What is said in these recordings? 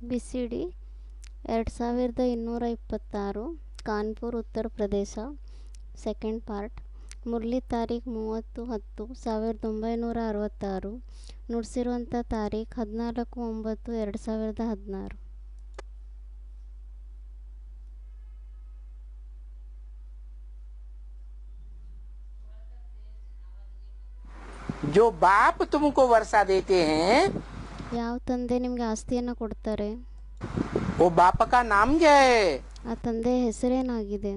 BCD 2226 Kanpur Uttar Pradesh second part Murali ತಾರೀಖು 30/10/1966 ನುಡಿಸಿರುವಂಥ ತಾರೀಖು 14/9/2016 जो बाप तुमको वर्षा देते हैं ಯಾವ ತಂದೆ ನಿಮಗೆ ಆಸ್ತಿಯನ್ನು ಕೊಡ್ತಾರೆ वो बाप का नाम क्या है? ಆ ತಂದೆಯ ಹೆಸರೇನಾಗಿದೆ?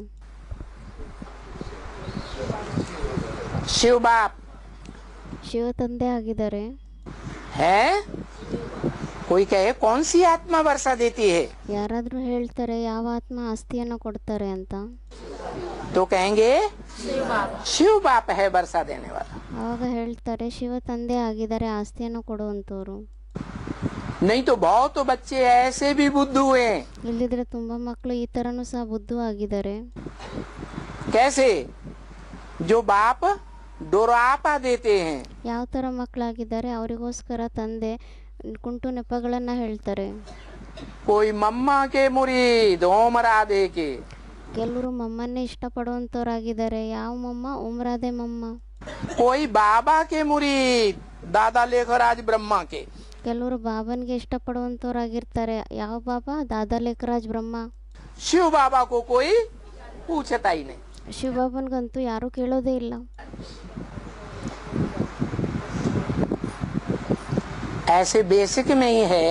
शिव बाप ಶಿವ ತಂದೆ ಆಗಿದ್ದಾರೆ. है? कोई कहे कौन सी आत्मा वर्षा देती है? ಯಾರಾದರೂ ಹೇಳ್ತಾರೆ ಯಾವ ಆತ್ಮ ಆಸ್ತಿಯನ್ನು ಕೊಡ್ತಾರೆ ಅಂತ. तो कहेंगे शिव बाप है वर्षा देने वाला. ಆವಾಗ ಹೇಳ್ತಾರೆ ಶಿವ ತಂದೆ ಆಗಿದ್ದಾರೆ ಆಸ್ತಿಯನ್ನು ಕೊಡುವಂತವರು. नहीं तो बहुत बच्चे ऐसे भी बुद्धू हैं. ಇಲ್ಲಿದ್ರೆ ತುಂಬಾ ಮಕ್ಕಳು ಈ ತರನು ಸಹ ಬುದ್ಧು ಆಗಿದ್ದಾರೆ. कैसे? जो बाप डोरापा देते हैं. ಯಾವ ತರ ಮಕ್ಕಳಾಗಿದ್ದಾರೆ ಅವರಿಗೋಸ್ಕರ ತಂದೆ ಕುಂಟು ನೆಪಗಳನ್ನ ಹೇಳ್ತಾರೆ. कोई मम्मा के मुरीद ओमराधे के. ಕೆಲವರು ಮಮ್ಮನ್ನೇ ಇಷ್ಟಪಡುವಂತವರಾಗಿದ್ದಾರೆ. ಯಾವ ಮಮ್ಮ? ಉಮ್ರಾದೆ ಮಮ್ಮ. कोई बाबा के मुरीद दादा लेखराज ब्रह्मा के. ಕೆಲವರು ಬಾಬನ್ಗೆ ಇಷ್ಟಪಡುವಂತವರಾಗಿರ್ತಾರೆ. ಯಾವ ಬಾಬಾ? ದಾದಾ ಲೇಖರಾಜ್ ಬ್ರಹ್ಮ. शिव बाबा को कोई पूछता ही नहीं. ಶಿವ ಬಾಬನ್ಗಂತೂ ಯಾರು ಕೇಳೋದೇ ಇಲ್ಲ. ऐसे बेसिक में ही है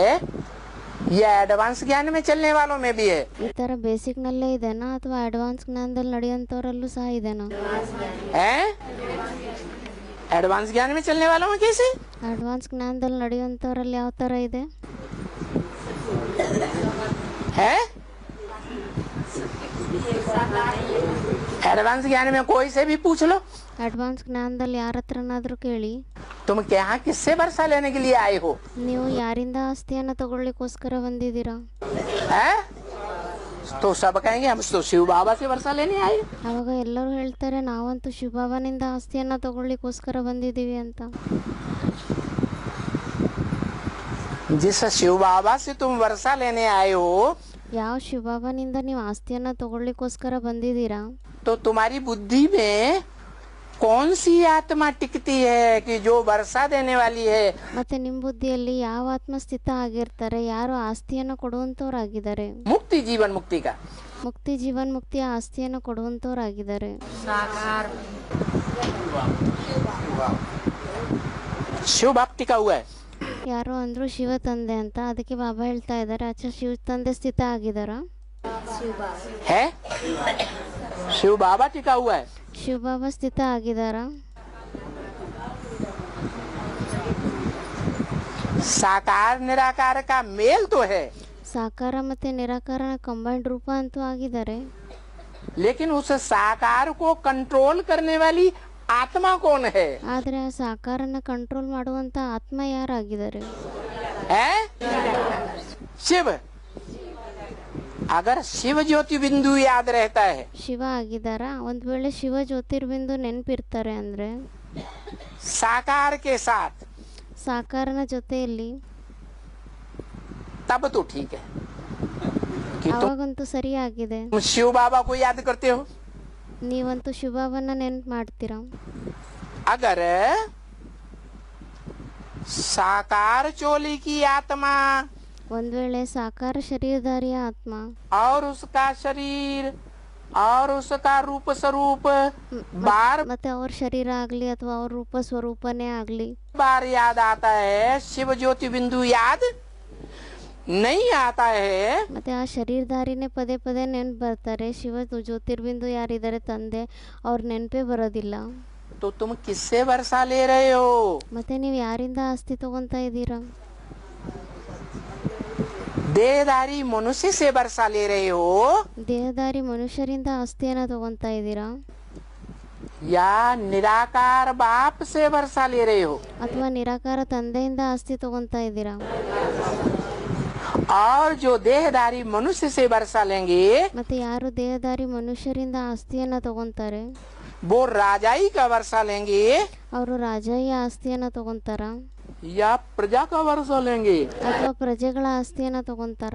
या एडवांस ज्ञान में चलने वालों में भी है? ಈ ತರ ಬೇಸಿಕ್ ನಲ್ಲೇ ಇದೆನಾ ಅಥವಾ ಅಡ್ವಾನ್ಸ್ ಜ್ಞಾನದಲ್ಲಿ ನಡೆಯುವಂತವರಲ್ಲೂ ಸಹ ಇದೆನಾ? एडवांस ज्ञान में चलने वालों में कैसे? ಅಡ್ವಾನ್ಸ್ ಜ್ಞಾನದಲ್ಲಿ ನಡೆಯುವಂತವರಲ್ಲಿ ಯಾವ ತರ ಇದೆ? है एडवांस ज्ञान में कोई से भी पूछ लो. ಅಡ್ವಾನ್ಸ್ ಜ್ಞಾನದಲ್ಲಿ ಯಾರ ಹತ್ರನಾದ್ರೂ ಕೇಳಿ तुम यहाँ किससे वर्षा लेने के लिए आए हो? ನೀವು ಯಾರಿಂದ ಆಸ್ತಿಯನ್ನು ತಗೊಳ್ಳಿಕ್ಕೋಸ್ಕರ ಬಂದಿದ್ದೀರಾ? है तो सब कहेंगे हम तो शिव बाबा से वर्षा लेने आए. ಅವಾಗ ಎಲ್ಲರೂ ಹೇಳ್ತಾರೆ ನಾವಂತೂ ಶಿವಬಾಬನಿಂದ ಆಸ್ತಿಯನ್ನ ತಗೊಳ್ಳಿಕ್ಕೋಸ್ಕರ ಬಂದಿದ್ದೀವಿ ಅಂತ. जिस शिव बाबा से तुम वर्षा लेने आए हो ಯಾವ ಶಿವಬಾಬನಿಂದ ನೀವು ಆಸ್ತಿಯನ್ನ ತಗೊಳ್ಳಿಕ್ಕೋಸ್ಕರ ಬಂದಿದ್ದೀರಾ तो तुम्हारी बुद्धि में कौन सी आत्मा टिकती है कि जो वर्षा देने वाली है? ಮತ್ತೆ ನಿಮ್ಮ ಬುದ್ಧಿಯಲ್ಲಿ ಯಾವ ಆತ್ಮ ಸ್ಥಿತ ಆಗಿರ್ತಾರೆ? ಯಾರು ಆಸ್ತಿಯನ್ನು ಕೊಡುವಂತವರಾಗಿದ್ದಾರೆ? मुक्ति जीवन मुक्ति का ಮುಕ್ತಿ ಜೀವನ್ ಮುಕ್ತಿಯ ಆಸ್ತಿಯನ್ನು ಕೊಡುವಂತವರಾಗಿದ್ದಾರೆ. शिव बाप टिका हुआ है. ಯಾರೋ ಅಂದ್ರು ಶಿವ ತಂದೆ ಅಂತ. ಅದಕ್ಕೆ ಬಾಬಾ ಹೇಳ್ತಾ ಇದ್ದಾರೆ ಅಚ್ಚಾ ಶಿವ ತಂದೆ ಸ್ಥಿತ ಆಗಿದಾರ? है शिव बाबा टिका हुआ है. ಶಿವ ಬಾಬಾ ಸ್ಥಿತ ಆಗಿದಾರ? साकार निराकार का मेल तो है, ಸಾಕಾರ ಮತ್ತೆ ನಿರಾಕಾರನ ಕಂಬೈಂಡ್ ರೂಪ ಅಂತೂ ಆಗಿದ್ದಾರೆ. लेकिन उस साकार को कंट्रोल करने वाली आत्मा कौन है? ಆದ್ರೆ ಆ ಸಾಕಾರನ ಕಂಟ್ರೋಲ್ ಮಾಡುವಂತ ಆತ್ಮ ಯಾರಾಗಿದ್ದಾರೆ? है शिव. अगर शिव ज्योति बिंदु याद रहता है, ಶಿವ ಆಗಿದಾರ? ಒಂದ್ ವೇಳೆ ಶಿವ ಜ್ಯೋತಿರ್ಬಿಂದು ನೆನ್ಪಿರ್ತಾರೆ ಅಂದ್ರೆ साकार के साथ, ಸಾಕಾರನ ಜೊತೆಯಲ್ಲಿ तब तो ठीक है कि तुम ಅವಾಗಂತೂ ಸರಿಯಾಗಿದೆ. शिव बाबा को याद करते हो. ನೀವಂತೂ ಶಿವಬಾಬನ ನೆನ್ಪು ಮಾಡ್ತೀರಾ. अगर साकार चोली की आत्मा ಒಂದ್ ವೇಳೆ ಸಾಕಾರ ಶರೀರಧಾರಿಯ ಆತ್ಮ और उसका शरीर और उसका रूप स्वरूप बार ಮತ್ತೆ ಅವ್ರ ಶರೀರ ಆಗ್ಲಿ ಅಥವಾ ಅವ್ರ ರೂಪ ಸ್ವರೂಪನೇ ಆಗ್ಲಿ बार याद आता है, शिव ज्योति बिंदु याद नहीं आता है, ಮತ್ತೆ ಆ ಶರೀರಧಾರಿನೇ ಪದೇ ಪದೇ ನೆನ್ಪು ಬರ್ತಾರೆ. ಶಿವ ಜ್ಯೋತಿರ್ಬಿಂದು ಯಾರಿದ್ದಾರೆ ತಂದೆ ಅವ್ರ ನೆನಪೇ ಬರೋದಿಲ್ಲ. तो तुम किससे वर्षा ले रहे हो? ಮತ್ತೆ ನೀವು ಯಾರಿಂದ ಆಸ್ತಿ ತಗೊಂತ ಇದ್ದೀರಾ? देहधारी मनुष्य से वर्षा ले रहे हो ದೇಹಧಾರಿ ಮನುಷ್ಯರಿಂದ ಆಸ್ತಿಯನ್ನ ತಗೊಂತ ಇದ್ದೀರಾ या निराकार बाप से वर्षा ले रहे हो? ಅಥವಾ ನಿರಾಕಾರ ತಂದೆಯಿಂದ ಆಸ್ತಿ ತಗೊಂತ ಇದ್ದೀರಾ? और जो देहधारी मनुष्य से वर्षा लेंगे ಮತ್ತೆ ಯಾರು ದೇಹಧಾರಿ ಮನುಷ್ಯರಿಂದ ಆಸ್ತಿಯನ್ನ ತಗೊಂತಾರೆ वो राजाई का वर्षा लेंगे. ಅವರು ರಾಜಾಯಿ ಆಸ್ತಿಯನ್ನ ತಗೊಂತಾರ. या प्रजा का वर्षा लेंगे। ಅಥವಾ ಪ್ರಜೆಗಳ ಆಸ್ತಿಯನ್ನ ತಗೊಂತಾರ?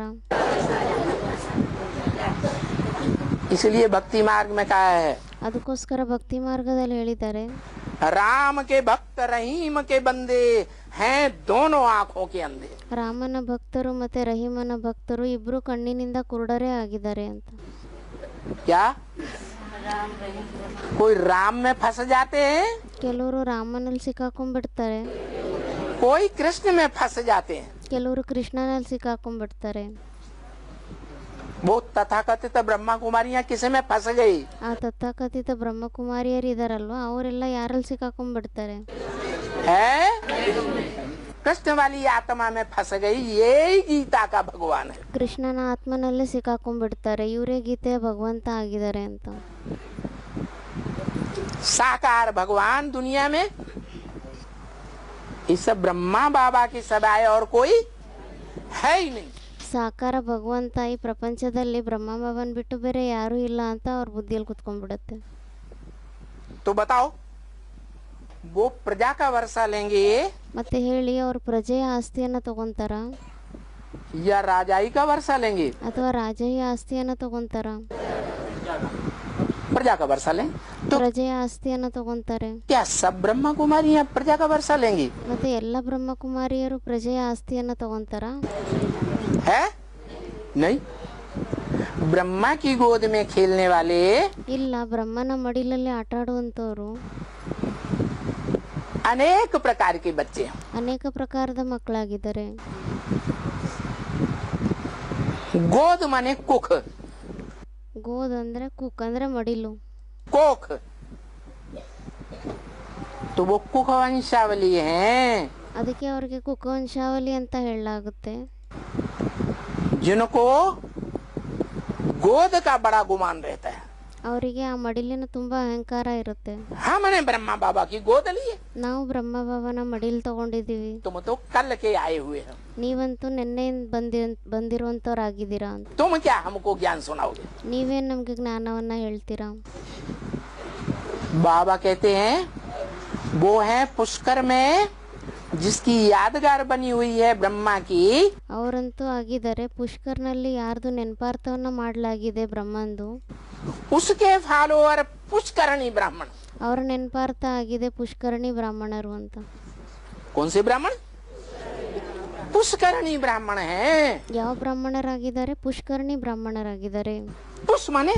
इसलिए भक्ति मार्ग में कहा है, ಅದಕ್ಕೋಸ್ಕರ ಭಕ್ತಿ ಮಾರ್ಗದಲ್ಲಿ ಹೇಳಿದ್ದಾರೆ, राम के भक्त रहीम के बंदे हैं दोनों आंखों के अंधे। ರಾಮನ ಭಕ್ತರು ಮತ್ತೆ ರಹೀಮನ ಭಕ್ತರು ಇಬ್ರು ಕಣ್ಣಿನಿಂದ ಕುರುಡರೇ ಆಗಿದ್ದಾರೆ ಅಂತ. क्या कोई राम में फंस जाते हैं, ಕೆಲವರು ರಾಮನಲ್ಲಿ ಸಿಕ್ಕಾಕೊಂಡ್ಬಿಡ್ತಾರೆ, कोई कृष्ण में फंस जाते हैं। ಕೆಲವರು ಕೃಷ್ಣನಲ್ಲಿ ಸಿಕ್ಕಾಕೊಂಡ್ಬಿಡ್ತಾರೆ. वो तथाकथित ब्रह्मा कुमारियां किसे में फंस गई? ಆ ತಥಾಕಥಿತ ಬ್ರಹ್ಮಕುಮಾರಿಯರು ಇದಾರಲ್ವಾ, ಅವರೆಲ್ಲ ಯಾರಲ್ಲಿ ಸಿಕ್ಕಾಕೊಂಡ್ಬಿಡ್ತಾರೆ? है कृष्ण वाली आत्मा में फंस गई। यही गीता का भगवान है। ಕೃಷ್ಣನ ಆತ್ಮನಲ್ಲೇ ಸಿಕ್ಕಾಕೊಂಡ್ಬಿಡ್ತಾರೆ, ಇವರೇ ಗೀತೆಯ ಭಗವಂತ ಆಗಿದ್ದಾರೆ ಅಂತ. साकार भगवान दुनिया में इस ब्रह्मा बाबा की सवाय और कोई है ही नहीं। ಸಾಕಾರ ಭಗವಂತ ಈ ಪ್ರಪಂಚದಲ್ಲಿ ಬ್ರಹ್ಮ ಬಾಬನ್ ಬಿಟ್ಟು ಬೇರೆ ಯಾರೂ ಇಲ್ಲ ಅಂತ ಅವ್ರ ಬುದ್ಧಿಯಲ್ಲಿ ಕುತ್ಕೊಂಡ್ಬಿಡುತ್ತೆ. तो बताओ, वो प्रजा का वर्षा लेंगे ಮತ್ತೆ ಹೇಳಿ, ಅವ್ರ ಪ್ರಜೆಯ ಆಸ್ತಿಯನ್ನ ತಗೊಂತಾರ या राजाई का वर्षा लेंगे? ಅಥವಾ ರಾಜೆಯ ಆಸ್ತಿಯನ್ನ ತಗೊಂತಾರ? प्रजा का वर्षा लें तो ಪ್ರಜೆಯ ಆಸ್ತಿಯನ್ನ ತಗೊಂತಾರೆ. क्या सब ब्रह्मा कुमारियां प्रजा का वर्षा लेंगी? ಮತ್ತೆ ಎಲ್ಲ ಬ್ರಹ್ಮಕುಮಾರಿಯರು ಪ್ರಜೆಯ ಆಸ್ತಿಯನ್ನ ತಗೊಂತಾರ? है नहीं। ब्रह्मा की गोद में खेलने वाले ಇಲ್ಲ, ಬ್ರಹ್ಮನ ಮಡಿಲಲ್ಲಿ ಆಟ ಆಡುವಂತವ್ರು अनेक प्रकार के बच्चे हैं। ಅನೇಕ ಪ್ರಕಾರದ ಮಕ್ಕಳಾಗಿದ್ದಾರೆ. गोद माने कुख, ಗೋದ್ ಅಂದ್ರೆ ಕುಕ್ ಅಂದ್ರೆ ಮಡಿಲು, कोख, तो वो कुख वंशावली हैं ಅದಕ್ಕೆ ಅವ್ರಿಗೆ ಕುಕವಂಶಾವಳಿ ಅಂತ ಹೇಳಲಾಗುತ್ತೆ. जिनको गोद का बड़ा गुमान रहता है। ಅವರಿಗೆ ಆ ಮಡಿಲಿನ ತುಂಬಾ ಅಹಂಕಾರ ಇರುತ್ತೆ. हमने ब्रह्मा बाबा की गोद ली है, ನಾವು ಬ್ರಹ್ಮ ಬಾಬನ ಮಡಿಲ್ ತಗೊಂಡಿದೀವಿ, तुम तो कल के आए हुए हो, ನೀವಂತೂ ನಿನ್ನೆಯಿಂದ ಬಂದಿರುವಂತವ್ರಾಗಿದ್ದೀರಾ ಅಂತ. तुम क्या हमको ज्ञान सुनाओगे? ನೀವೇನ್ ನಮ್ಗೆ ಜ್ಞಾನವನ್ನ ಹೇಳ್ತೀರಾ? बाबा कहते हैं वो है पुष्कर में जिसकी यादगार बनी हुई है ब्रह्मा की, ಅವರಂತೂ ಆಗಿದ್ದಾರೆ ಪುಷ್ಕರ್ನಲ್ಲಿ ಯಾರ್ದು ನೆನಪಾರ್ಥವನ್ನ ಮಾಡಲಾಗಿದೆ ಬ್ರಹ್ಮಂದು, उसके फॉलोअर पुष्करणी ब्राह्मण। ಅವರ ನೆನಪಾರ್ಥ ಆಗಿದೆ ಪುಷ್ಕರಣಿ ಬ್ರಾಹ್ಮಣರು ಅಂತ. कौन से ब्राह्मण? पुष्करणी ब्राह्मण है। ಯಾವ ಬ್ರಾಹ್ಮಣರಾಗಿದ್ದಾರೆ? ಪುಷ್ಕರಣಿ ಬ್ರಾಹ್ಮಣರಾಗಿದ್ದಾರೆ. पुष माने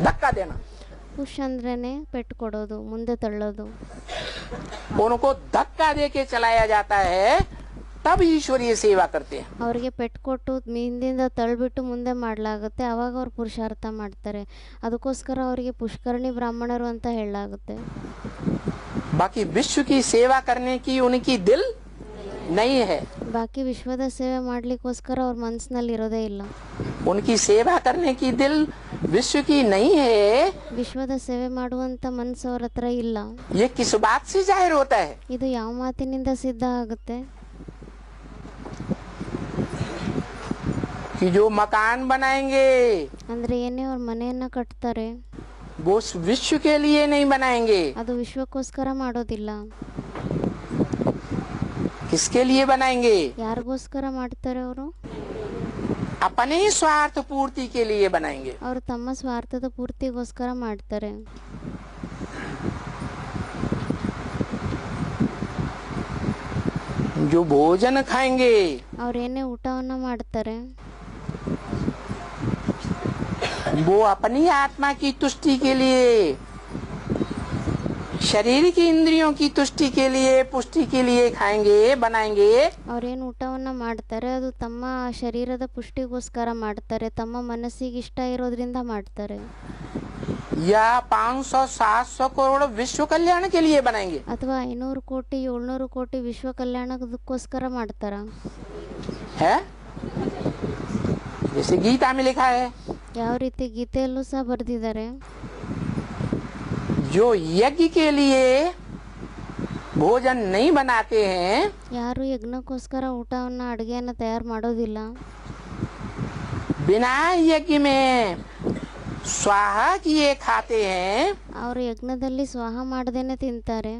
धक्का देना, ಪುಷ್ ಅಂದ್ರೇನೆ ಪೆಟ್ಟು ಕೊಡೋದು, ಮುಂದೆ ತಳ್ಳೋದು. उनको धक्का दे के चलाया जाता है, तब ईश्वरीय सेवा करते हैं। ಅವ್ರಿಗೆ ಪೆಟ್ಟು ಕೊಟ್ಟು ಹಿಂದಿಂದ ತಳ್ಬಿಟ್ಟು ಮುಂದೆ ಮಾಡಲಾಗುತ್ತೆ, ಅವಾಗ ಅವ್ರು ಪುರುಷಾರ್ಥ ಮಾಡ್ತಾರೆ. ಅದಕ್ಕೋಸ್ಕರ ಅವರಿಗೆ ಪುಷ್ಕರಣಿ ಬ್ರಾಹ್ಮಣರು ಅಂತ ಹೇಳಲಾಗುತ್ತೆ. बाकी विश्व की सेवा करने की उनकी दिल नहीं है, ಬಾಕಿ ವಿಶ್ವದ ಸೇವೆ ಮಾಡ್ಲಿಕ್ಕೋಸ್ಕರ ಅವ್ರ ಮನಸ್ಸಿನಲ್ಲಿ ಇರೋದೇ ಇಲ್ಲ. उनकी सेवा करने की दिल विश्व की नहीं है। ವಿಶ್ವದ ಸೇವೆ ಮಾಡುವಂತ ಮನಸ್ಸು ಅವ್ರ ಹತ್ರ ಇಲ್ಲ. ये किस बात से जाहिर होता है? ಇದು ಯಾವ ಮಾತಿನಿಂದ ಸಿದ್ಧ ಆಗುತ್ತೆ? कि जो मकान बनाएंगे ಅಂದ್ರೆ ಏನೇ ಅವ್ರ ಮನೆಯನ್ನ ಕಟ್ತಾರೆ, वो विश्व के लिए नहीं बनाएंगे। ಅದು ವಿಶ್ವಕ್ಕೋಸ್ಕರ ಮಾಡೋದಿಲ್ಲ. किसके लिए बनाएंगे? ಯಾರಿಗೋಸ್ಕರ ಮಾಡ್ತಾರೆ ಅವರು? अपने स्वार्थ पूर्ति के लिए बनाएंगे। ಅವರು ತಮ್ಮ ಸ್ವಾರ್ಥದ ಪೂರ್ತಿಗೋಸ್ಕರ ಮಾಡ್ತಾರೆ. जो भोजन खाएंगे ಅವ್ರೇನೇ ಊಟವನ್ನ ಮಾಡ್ತಾರೆ, वो अपनी आत्मा की तुष्टि के लिए, शरीर की इंद्रियों की तुष्टि के लिए, पुष्टि के लिए खाएंगे, बनाएंगे। ಅವ್ರೇನು ಊಟವನ್ನ ಮಾಡ್ತಾರೆ ಅದು ತಮ್ಮ ಶರೀರದ ಪುಷ್ಟಿಗೋಸ್ಕರ ಮಾಡ್ತಾರೆ, ತಮ್ಮ ಮನಸ್ಸಿಗೆ ಇಷ್ಟ ಇರೋದ್ರಿಂದ ಮಾಡ್ತಾರೆ. या 500-700 करोड़ विश्व कल्याण के लिए बनाएंगे। ಅಥವಾ 500 ಕೋಟಿ 700 ಕೋಟಿ ವಿಶ್ವ ಕಲ್ಯಾಣಕ್ಕೋಸ್ಕರ ಮಾಡ್ತಾರ? है जैसे गीता में लिखा है, ಯಾವ ರೀತಿ ಗೀತೆಯಲ್ಲೂ ಸಹ ಬರೆದಿದ್ದಾರೆ, जो यज्ञ के लिए भोजन नहीं बनाते हैं, ಯಾರು ಯಜ್ಞಕ್ಕೋಸ್ಕರ ಊಟವನ್ನ ಅಡುಗೆಯನ್ನ ತಯಾರು ಮಾಡೋದಿಲ್ಲ, बिना यज्ञ में स्वाहा किए खाते हैं, ಅವರು ಯಜ್ಞದಲ್ಲಿ ಸ್ವಾಹ ಮಾಡದೇನೆ ತಿಂತಾರೆ.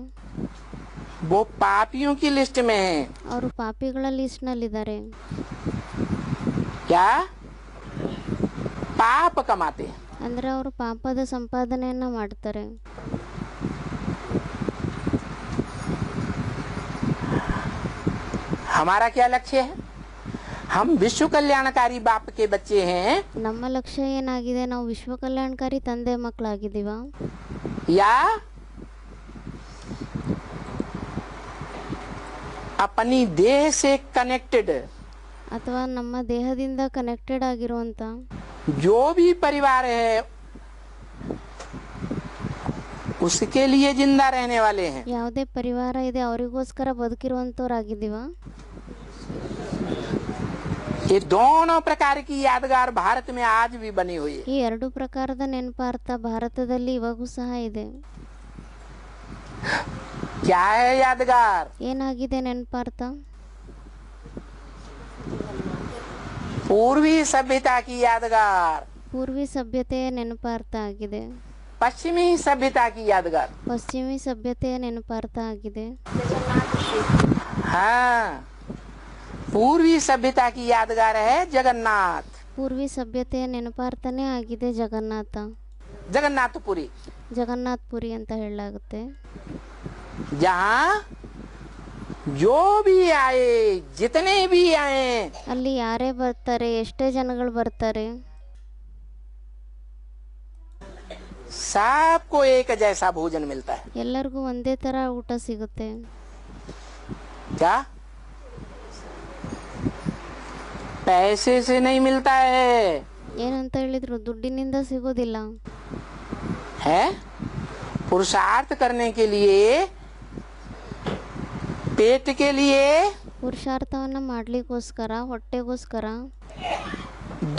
वो पापियों की लिस्ट में है। ಅವರು ಪಾಪಿಗಳ ಲಿಸ್ಟ್ನಲ್ಲಿದ್ದಾರೆ. क्या? पाप कमाते हैं। ಅಂದರೆ ಅವರು ಪಾಪದ ಸಂಪಾದನೆಯನ್ನ ಮಾಡ್ತಾರೆ. हमारा क्या लक्ष्य है? हम विश्व कल्याणकारी बाप के बच्चे हैं ನಮ್ಮ ಲಕ್ಷ್ಯ ಏನಾಗಿದೆ? ನಾವು ವಿಶ್ವ ಕಲ್ಯಾಣಕಾರಿ ತಂದೆ ಮಕ್ಕಳಾಗಿದ್ದೀವ, या अपनी देह से कनेक्टेड ಅಥವಾ ನಮ್ಮ ದೇಹದಿಂದ ಕನೆಕ್ಟೆಡ್ ಆಗಿರುವಂತ जो भी परिवार है उसके लिए जिंदा रहने वाले हैं। ಯಾವುದೇ ಪರಿವಾರ ಇದೆ ಅವರಿಗೋಸ್ಕರ ಬದುಕಿರುವಂತವರಾಗಿದ್ದೀವ. ये दोनों प्रकार की यादगार भारत में आज भी बनी हुई है। ಈ ಎರಡು ಪ್ರಕಾರದ ನೆನಪಾರ್ಥ ಭಾರತದಲ್ಲಿ ಇವಾಗೂ ಸಹ ಇದೆ. क्या है यादगार? ಏನಾಗಿದೆ ನೆನಪಾರ್ಥ? पूर्वी सभ्यता की यादगार, ಪೂರ್ವಿ ಸಭ್ಯತೆಯ ನೆನಪಾರ್ಥ ಆಗಿದೆ. पश्चिमी सभ्यता की यादगार। ಪಶ್ಚಿಮಿ ಸಭ್ಯತೆಯ ನೆನಪಾರ್ಥ ಆಗಿದೆ. हाँ, पूर्वी सभ्यता की यादगार है जगन्नाथ, ಪೂರ್ವಿ ಸಭ್ಯತೆಯ ನೆನಪಾರ್ಥನೇ ಆಗಿದೆ ಜಗನ್ನಾಥ, जगन्नाथपुरी, ಜಗನ್ನಾಥ್ ಪುರಿ ಅಂತ ಹೇಳಲಾಗುತ್ತೆ. जहाँ जो भी आए, जितने भी आए, ಅಲ್ಲಿ ಯಾರೇ ಬರ್ತಾರೆ, ಎಷ್ಟೇ ಜನಗಳು ಬರ್ತಾರೆ, सबको एक जैसा भोजन मिलता है। ಎಲ್ಲರಿಗೂ ಒಂದೇ ತರ ಊಟ ಸಿಗುತ್ತೆ. क्या? पैसे से नहीं मिलता है, ಏನಂತ ಹೇಳಿದ್ರು? ದುಡ್ಡಿನಿಂದ ಸಿಗೋದಿಲ್ಲ. है पुरुषार्थ करने के लिए, पेट के लिए ಪುರುಷಾರ್ಥವನ್ನ ಮಾಡ್ಲಿಕ್ಕೋಸ್ಕರ, ಹೊಟ್ಟೆಗೋಸ್ಕರ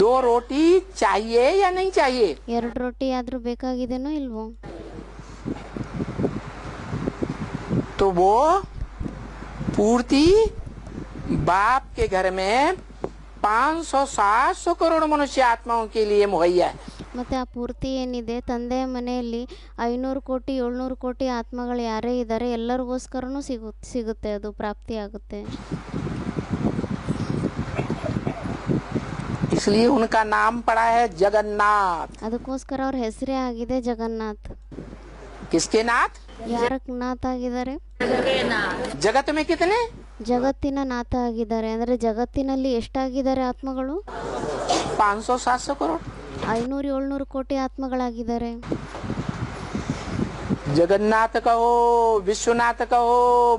2 रोटी चाहिए या नहीं चाहिए? 2 ರೊಟ್ಟಿ ಆದ್ರೂ ಬೇಕಾಗಿದೆನೋ ಇಲ್ವೋ? तो वो पूर्ति बाप के घर में 500-700 करोड़ मनुष्य आत्माओं के लिए मुहैया है। ಮತ್ತೆ ಆ ಪೂರ್ತಿ ಏನಿದೆ, ತಂದೆಯ ಮನೆಯಲ್ಲಿ 500 ಕೋಟಿ 700 ಕೋಟಿ ಆತ್ಮಗಳು ಯಾರೇ ಇದ್ದಾರೆ ಎಲ್ಲರಿಗೋಸ್ಕರನೂ ಸಿಗುತ್ತೆ, ಅದು ಪ್ರಾಪ್ತಿ ಆಗುತ್ತೆ. इसलिए उनका नाम पड़ा है जगन्नाथ। ಅದಕ್ಕೋಸ್ಕರ ಅವ್ರ ಹೆಸರೇ ಆಗಿದೆ ಜಗನ್ನಾಥ್. किसके नाथ? ಯಾರಕ್ ನಾಥ ಆಗಿದ್ದಾರೆ? जगत में कितने? ಜಗತ್ತಿನ ನಾಥ ಆಗಿದ್ದಾರೆ. ಅಂದ್ರೆ ಜಗತ್ತಿನಲ್ಲಿ ಎಷ್ಟಾಗಿದ್ದಾರೆ ಆತ್ಮಗಳು? 500-700 करोड़। 500-700 ಕೋಟಿ ಆತ್ಮಗಳಾಗಿದ್ದಾರೆ. जगन्नाथ कहो, विश्वनाथ कहो,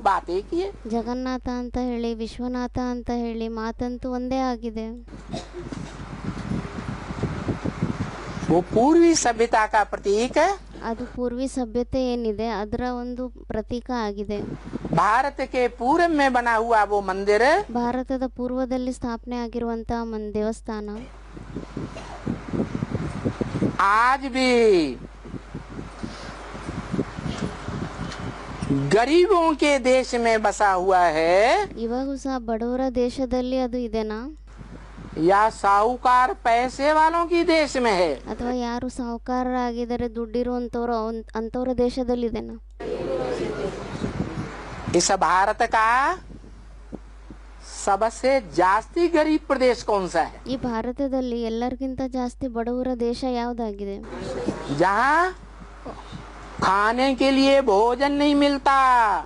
बात एक ही है। ಜಗನ್ನಾಥ ಅಂತ ಹೇಳಿ, ವಿಶ್ವನಾಥ ಅಂತ ಹೇಳಿ, ಮಾತಂತೂ ಒಂದೇ ಆಗಿದೆ. वो पूर्वी सभ्यता का प्रतीक है। ಅದು ಪೂರ್ವಿ ಸಭ್ಯತೆ ಏನಿದೆ ಅದರ ಒಂದು ಪ್ರತೀಕ ಆಗಿದೆ. भारत के पूर्व में बना हुआ वो मंदिर, ಭಾರತದ ಪೂರ್ವದಲ್ಲಿ ಸ್ಥಾಪನೆ ಆಗಿರುವಂತಹ ದೇವಸ್ಥಾನ आज भी गरीबों के देश में बसा हुआ है, ಇವಾಗೂ ಸಹ ಬಡವರ ದೇಶದಲ್ಲಿ ಅದು ಇದೆನಾ, या साहूकार पैसे वालों की देश में है? ಅಥವಾ ಯಾರು ಸಾಹುಕಾರರಾಗಿದ್ದಾರೆ, ದುಡ್ಡಿರುವಂತವ್ರು ಅಂತವ್ರ ದೇಶದಲ್ಲಿ ಇದೆನಾ? इस भारत का सबसे जास्ती गरीब प्रदेश कौन सा है? ಈ ಭಾರತದಲ್ಲಿ ಎಲ್ಲರಿಗಿಂತ ಜಾಸ್ತಿ ಬಡವರ ದೇಶ ಯಾವ್ದಾಗಿದೆ? जहाँ खाने के लिए भोजन नहीं मिलता,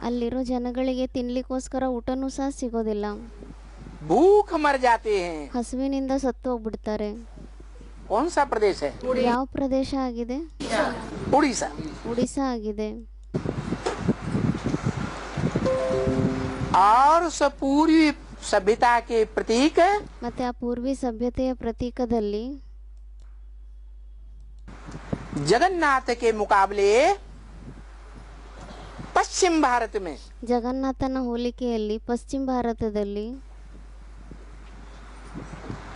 ಅಲ್ಲಿರೋ ಜನಗಳಿಗೆ ತಿನ್ಲಿಕ್ಕೋಸ್ಕರ ಊಟನೂ ಸಹ ಸಿಗೋದಿಲ್ಲ, भूख मर जाते हैं। ಹಸುವಿನಿಂದ ಸತ್ತು ಹೋಗ್ಬಿಡ್ತಾರೆ. कौन सा प्रदेश है? ಯಾವ ಪ್ರದೇಶ ಆಗಿದೆ? उड़ीसा। ಒಡಿಶಾ ಆಗಿದೆ. और सब पूरी सभ्यता के प्रतीक ಮತ್ತೆ ಆ ಪೂರ್ವಿ ಸಭ್ಯತೆಯ ಪ್ರತೀಕದಲ್ಲಿ जगन्नाथ के मुकाबले पश्चिम भारत में ಜಗನ್ನಾಥನ ಹೋಲಿಕೆಯಲ್ಲಿ ಪಶ್ಚಿಮ ಭಾರತದಲ್ಲಿ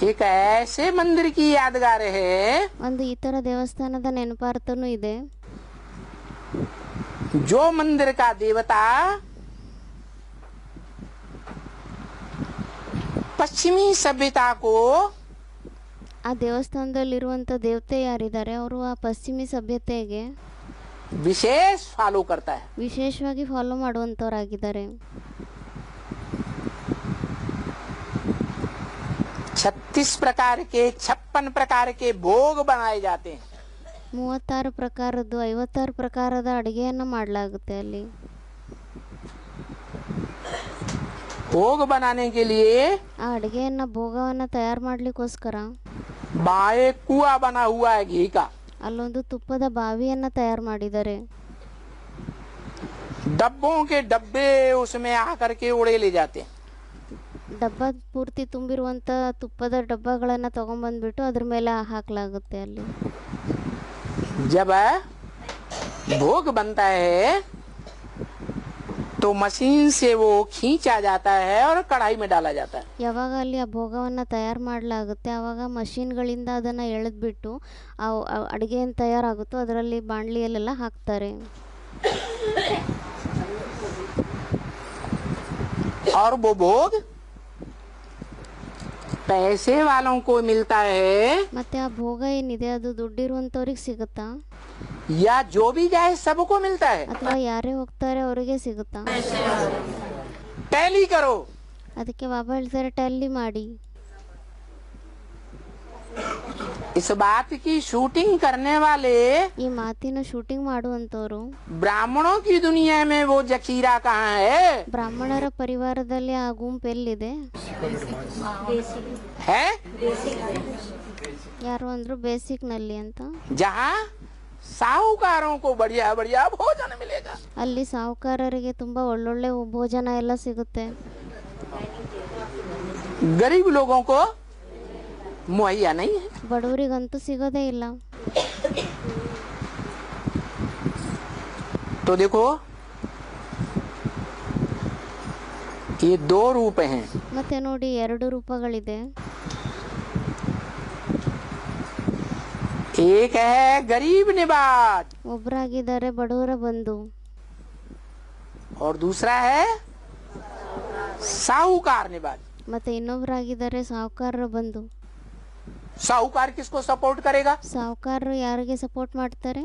एक ऐसे मंदिर की यादगार है, ಒಂದು ಇತರ ದೇವಸ್ಥಾನದ ನೆನಪಾರ್ಥನೂ ಇದೆ. जो मंदिर का देवता पश्चिमी सभ्यता को ಆ ದೇವಸ್ಥಾನದಲ್ಲಿರುವಂಥ ದೇವತೆ ಯಾರಿದ್ದಾರೆ ಅವರು ಆ ಪಶ್ಚಿಮಿ ಸಭ್ಯತೆಗೆ विशेष फॉलो करता है। ವಿಶೇಷವಾಗಿ ಫಾಲೋ ಮಾಡುವಂಥವರಾಗಿದ್ದಾರೆ. 36 प्रकार के 56 प्रकार के भोग बनाए जाते हैं। 36 ಪ್ರಕಾರದ್ದು 56 ಪ್ರಕಾರದ ಅಡುಗೆಯನ್ನು ಮಾಡಲಾಗುತ್ತೆ ಅಲ್ಲಿ. भोग बनाने के लिए ಆ ಅಡುಗೆಯನ್ನು ಭೋಗವನ್ನು ತಯಾರು ಮಾಡಲಿಕ್ಕೋಸ್ಕರ बाएं कुआ बना हुआ है घी का। ಅಲ್ಲೊಂದು ತುಪ್ಪದ ಬಾವಿಯನ್ನು ತಯಾರು ಮಾಡಿದ್ದಾರೆ. डब्बों के डब्बे उसमें आकर के उड़े ले जाते हैं। ಡಬ್ಬ ಪೂರ್ತಿ ತುಂಬಿರುವಂಥ ತುಪ್ಪದ ಡಬ್ಬಗಳನ್ನು ತಗೊಂಡ್ಬಂದ್ಬಿಟ್ಟು ಅದ್ರ ಮೇಲೆ ಹಾಕಲಾಗುತ್ತೆ ಅಲ್ಲಿ. जब भोग बनता है तो मशीन से वो खींचा जाता है और कढ़ाई में डाला जाता है। ಯಾವಾಗ ಅಲ್ಲಿ ಆ ಭೋಗವನ್ನು ತಯಾರು ಮಾಡಲಾಗುತ್ತೆ ಆವಾಗ ಮಷಿನ್ಗಳಿಂದ ಅದನ್ನು ಎಳೆದ್ಬಿಟ್ಟು ಆ ಅಡುಗೆ ಏನು ತಯಾರಾಗುತ್ತೋ ಅದರಲ್ಲಿ ಬಾಣಲಿಯಲ್ಲೆಲ್ಲ ಹಾಕ್ತಾರೆ. और वो भोग पैसे वालों को मिलता है ಮತ್ತೆ ಆ ಭೋಗ ಏನಿದೆ ಅದು ದುಡ್ಡಿರುವಂಥವ್ರಿಗೆ ಸಿಗುತ್ತಾ या जो भी जाए सबको मिलता है। ಅಥವಾ ಯಾರೇ ಹೋಗ್ತಾರೆ ಅವರಿಗೆ ಸಿಗುತ್ತಾ? टैली करो। ಅದಕ್ಕೆ ಬಾಬಾ ಹೇಳ್ತಾರೆ ಟ್ಯಾಲಿ ಮಾಡಿ. इस बात की शूटिंग करने वाले ಈ ಮಾತಿನ ಶೂಟಿಂಗ್ ಮಾಡುವಂಥವ್ರು ब्राह्मणों की दुनिया में वो जखीरा कहाँ है? ಬ್ರಾಹ್ಮಣರ ಪರಿವಾರದಲ್ಲಿ ಆ ಗುಂಪು ಎಲ್ಲಿದೆ? है ಯಾರು ಅಂದ್ರು ಬೇಸಿಕ್ನಲ್ಲಿ ಅಂತ. जहाँ साहूकारों को बढ़िया बढ़िया भोजन मिलेगा। ಅಲ್ಲಿ ಸಾಹುಕಾರರಿಗೆ ತುಂಬಾ ಒಳ್ಳೊಳ್ಳೆ ಭೋಜನ ಎಲ್ಲ ಸಿಗುತ್ತೆ. गरीब लोगों को मुहैया नहीं है। ಬಡವರಿಗಂತೂ ಸಿಗೋದೇ ಇಲ್ಲ. तो देखो ये 2 रूप हैं। ಮತ್ತೆ ನೋಡಿ 2 ರೂಪಗಳಿದೆ. एक है गरीब निवाज ಒಬ್ಬರಾಗಿದ್ದಾರೆ ಬಡವರ ಬಂಧು, और दूसरा है साहूकार निवाज। ಮತ್ತೆ ಇನ್ನೊಬ್ಬರಾಗಿದ್ದಾರೆ ಸಾಹುಕಾರರ ಬಂಧು. साहूकार किसको सपोर्ट करेगा? ಸಾಹುಕಾರರು ಯಾರಿಗೆ ಸಪೋರ್ಟ್ ಮಾಡ್ತಾರೆ?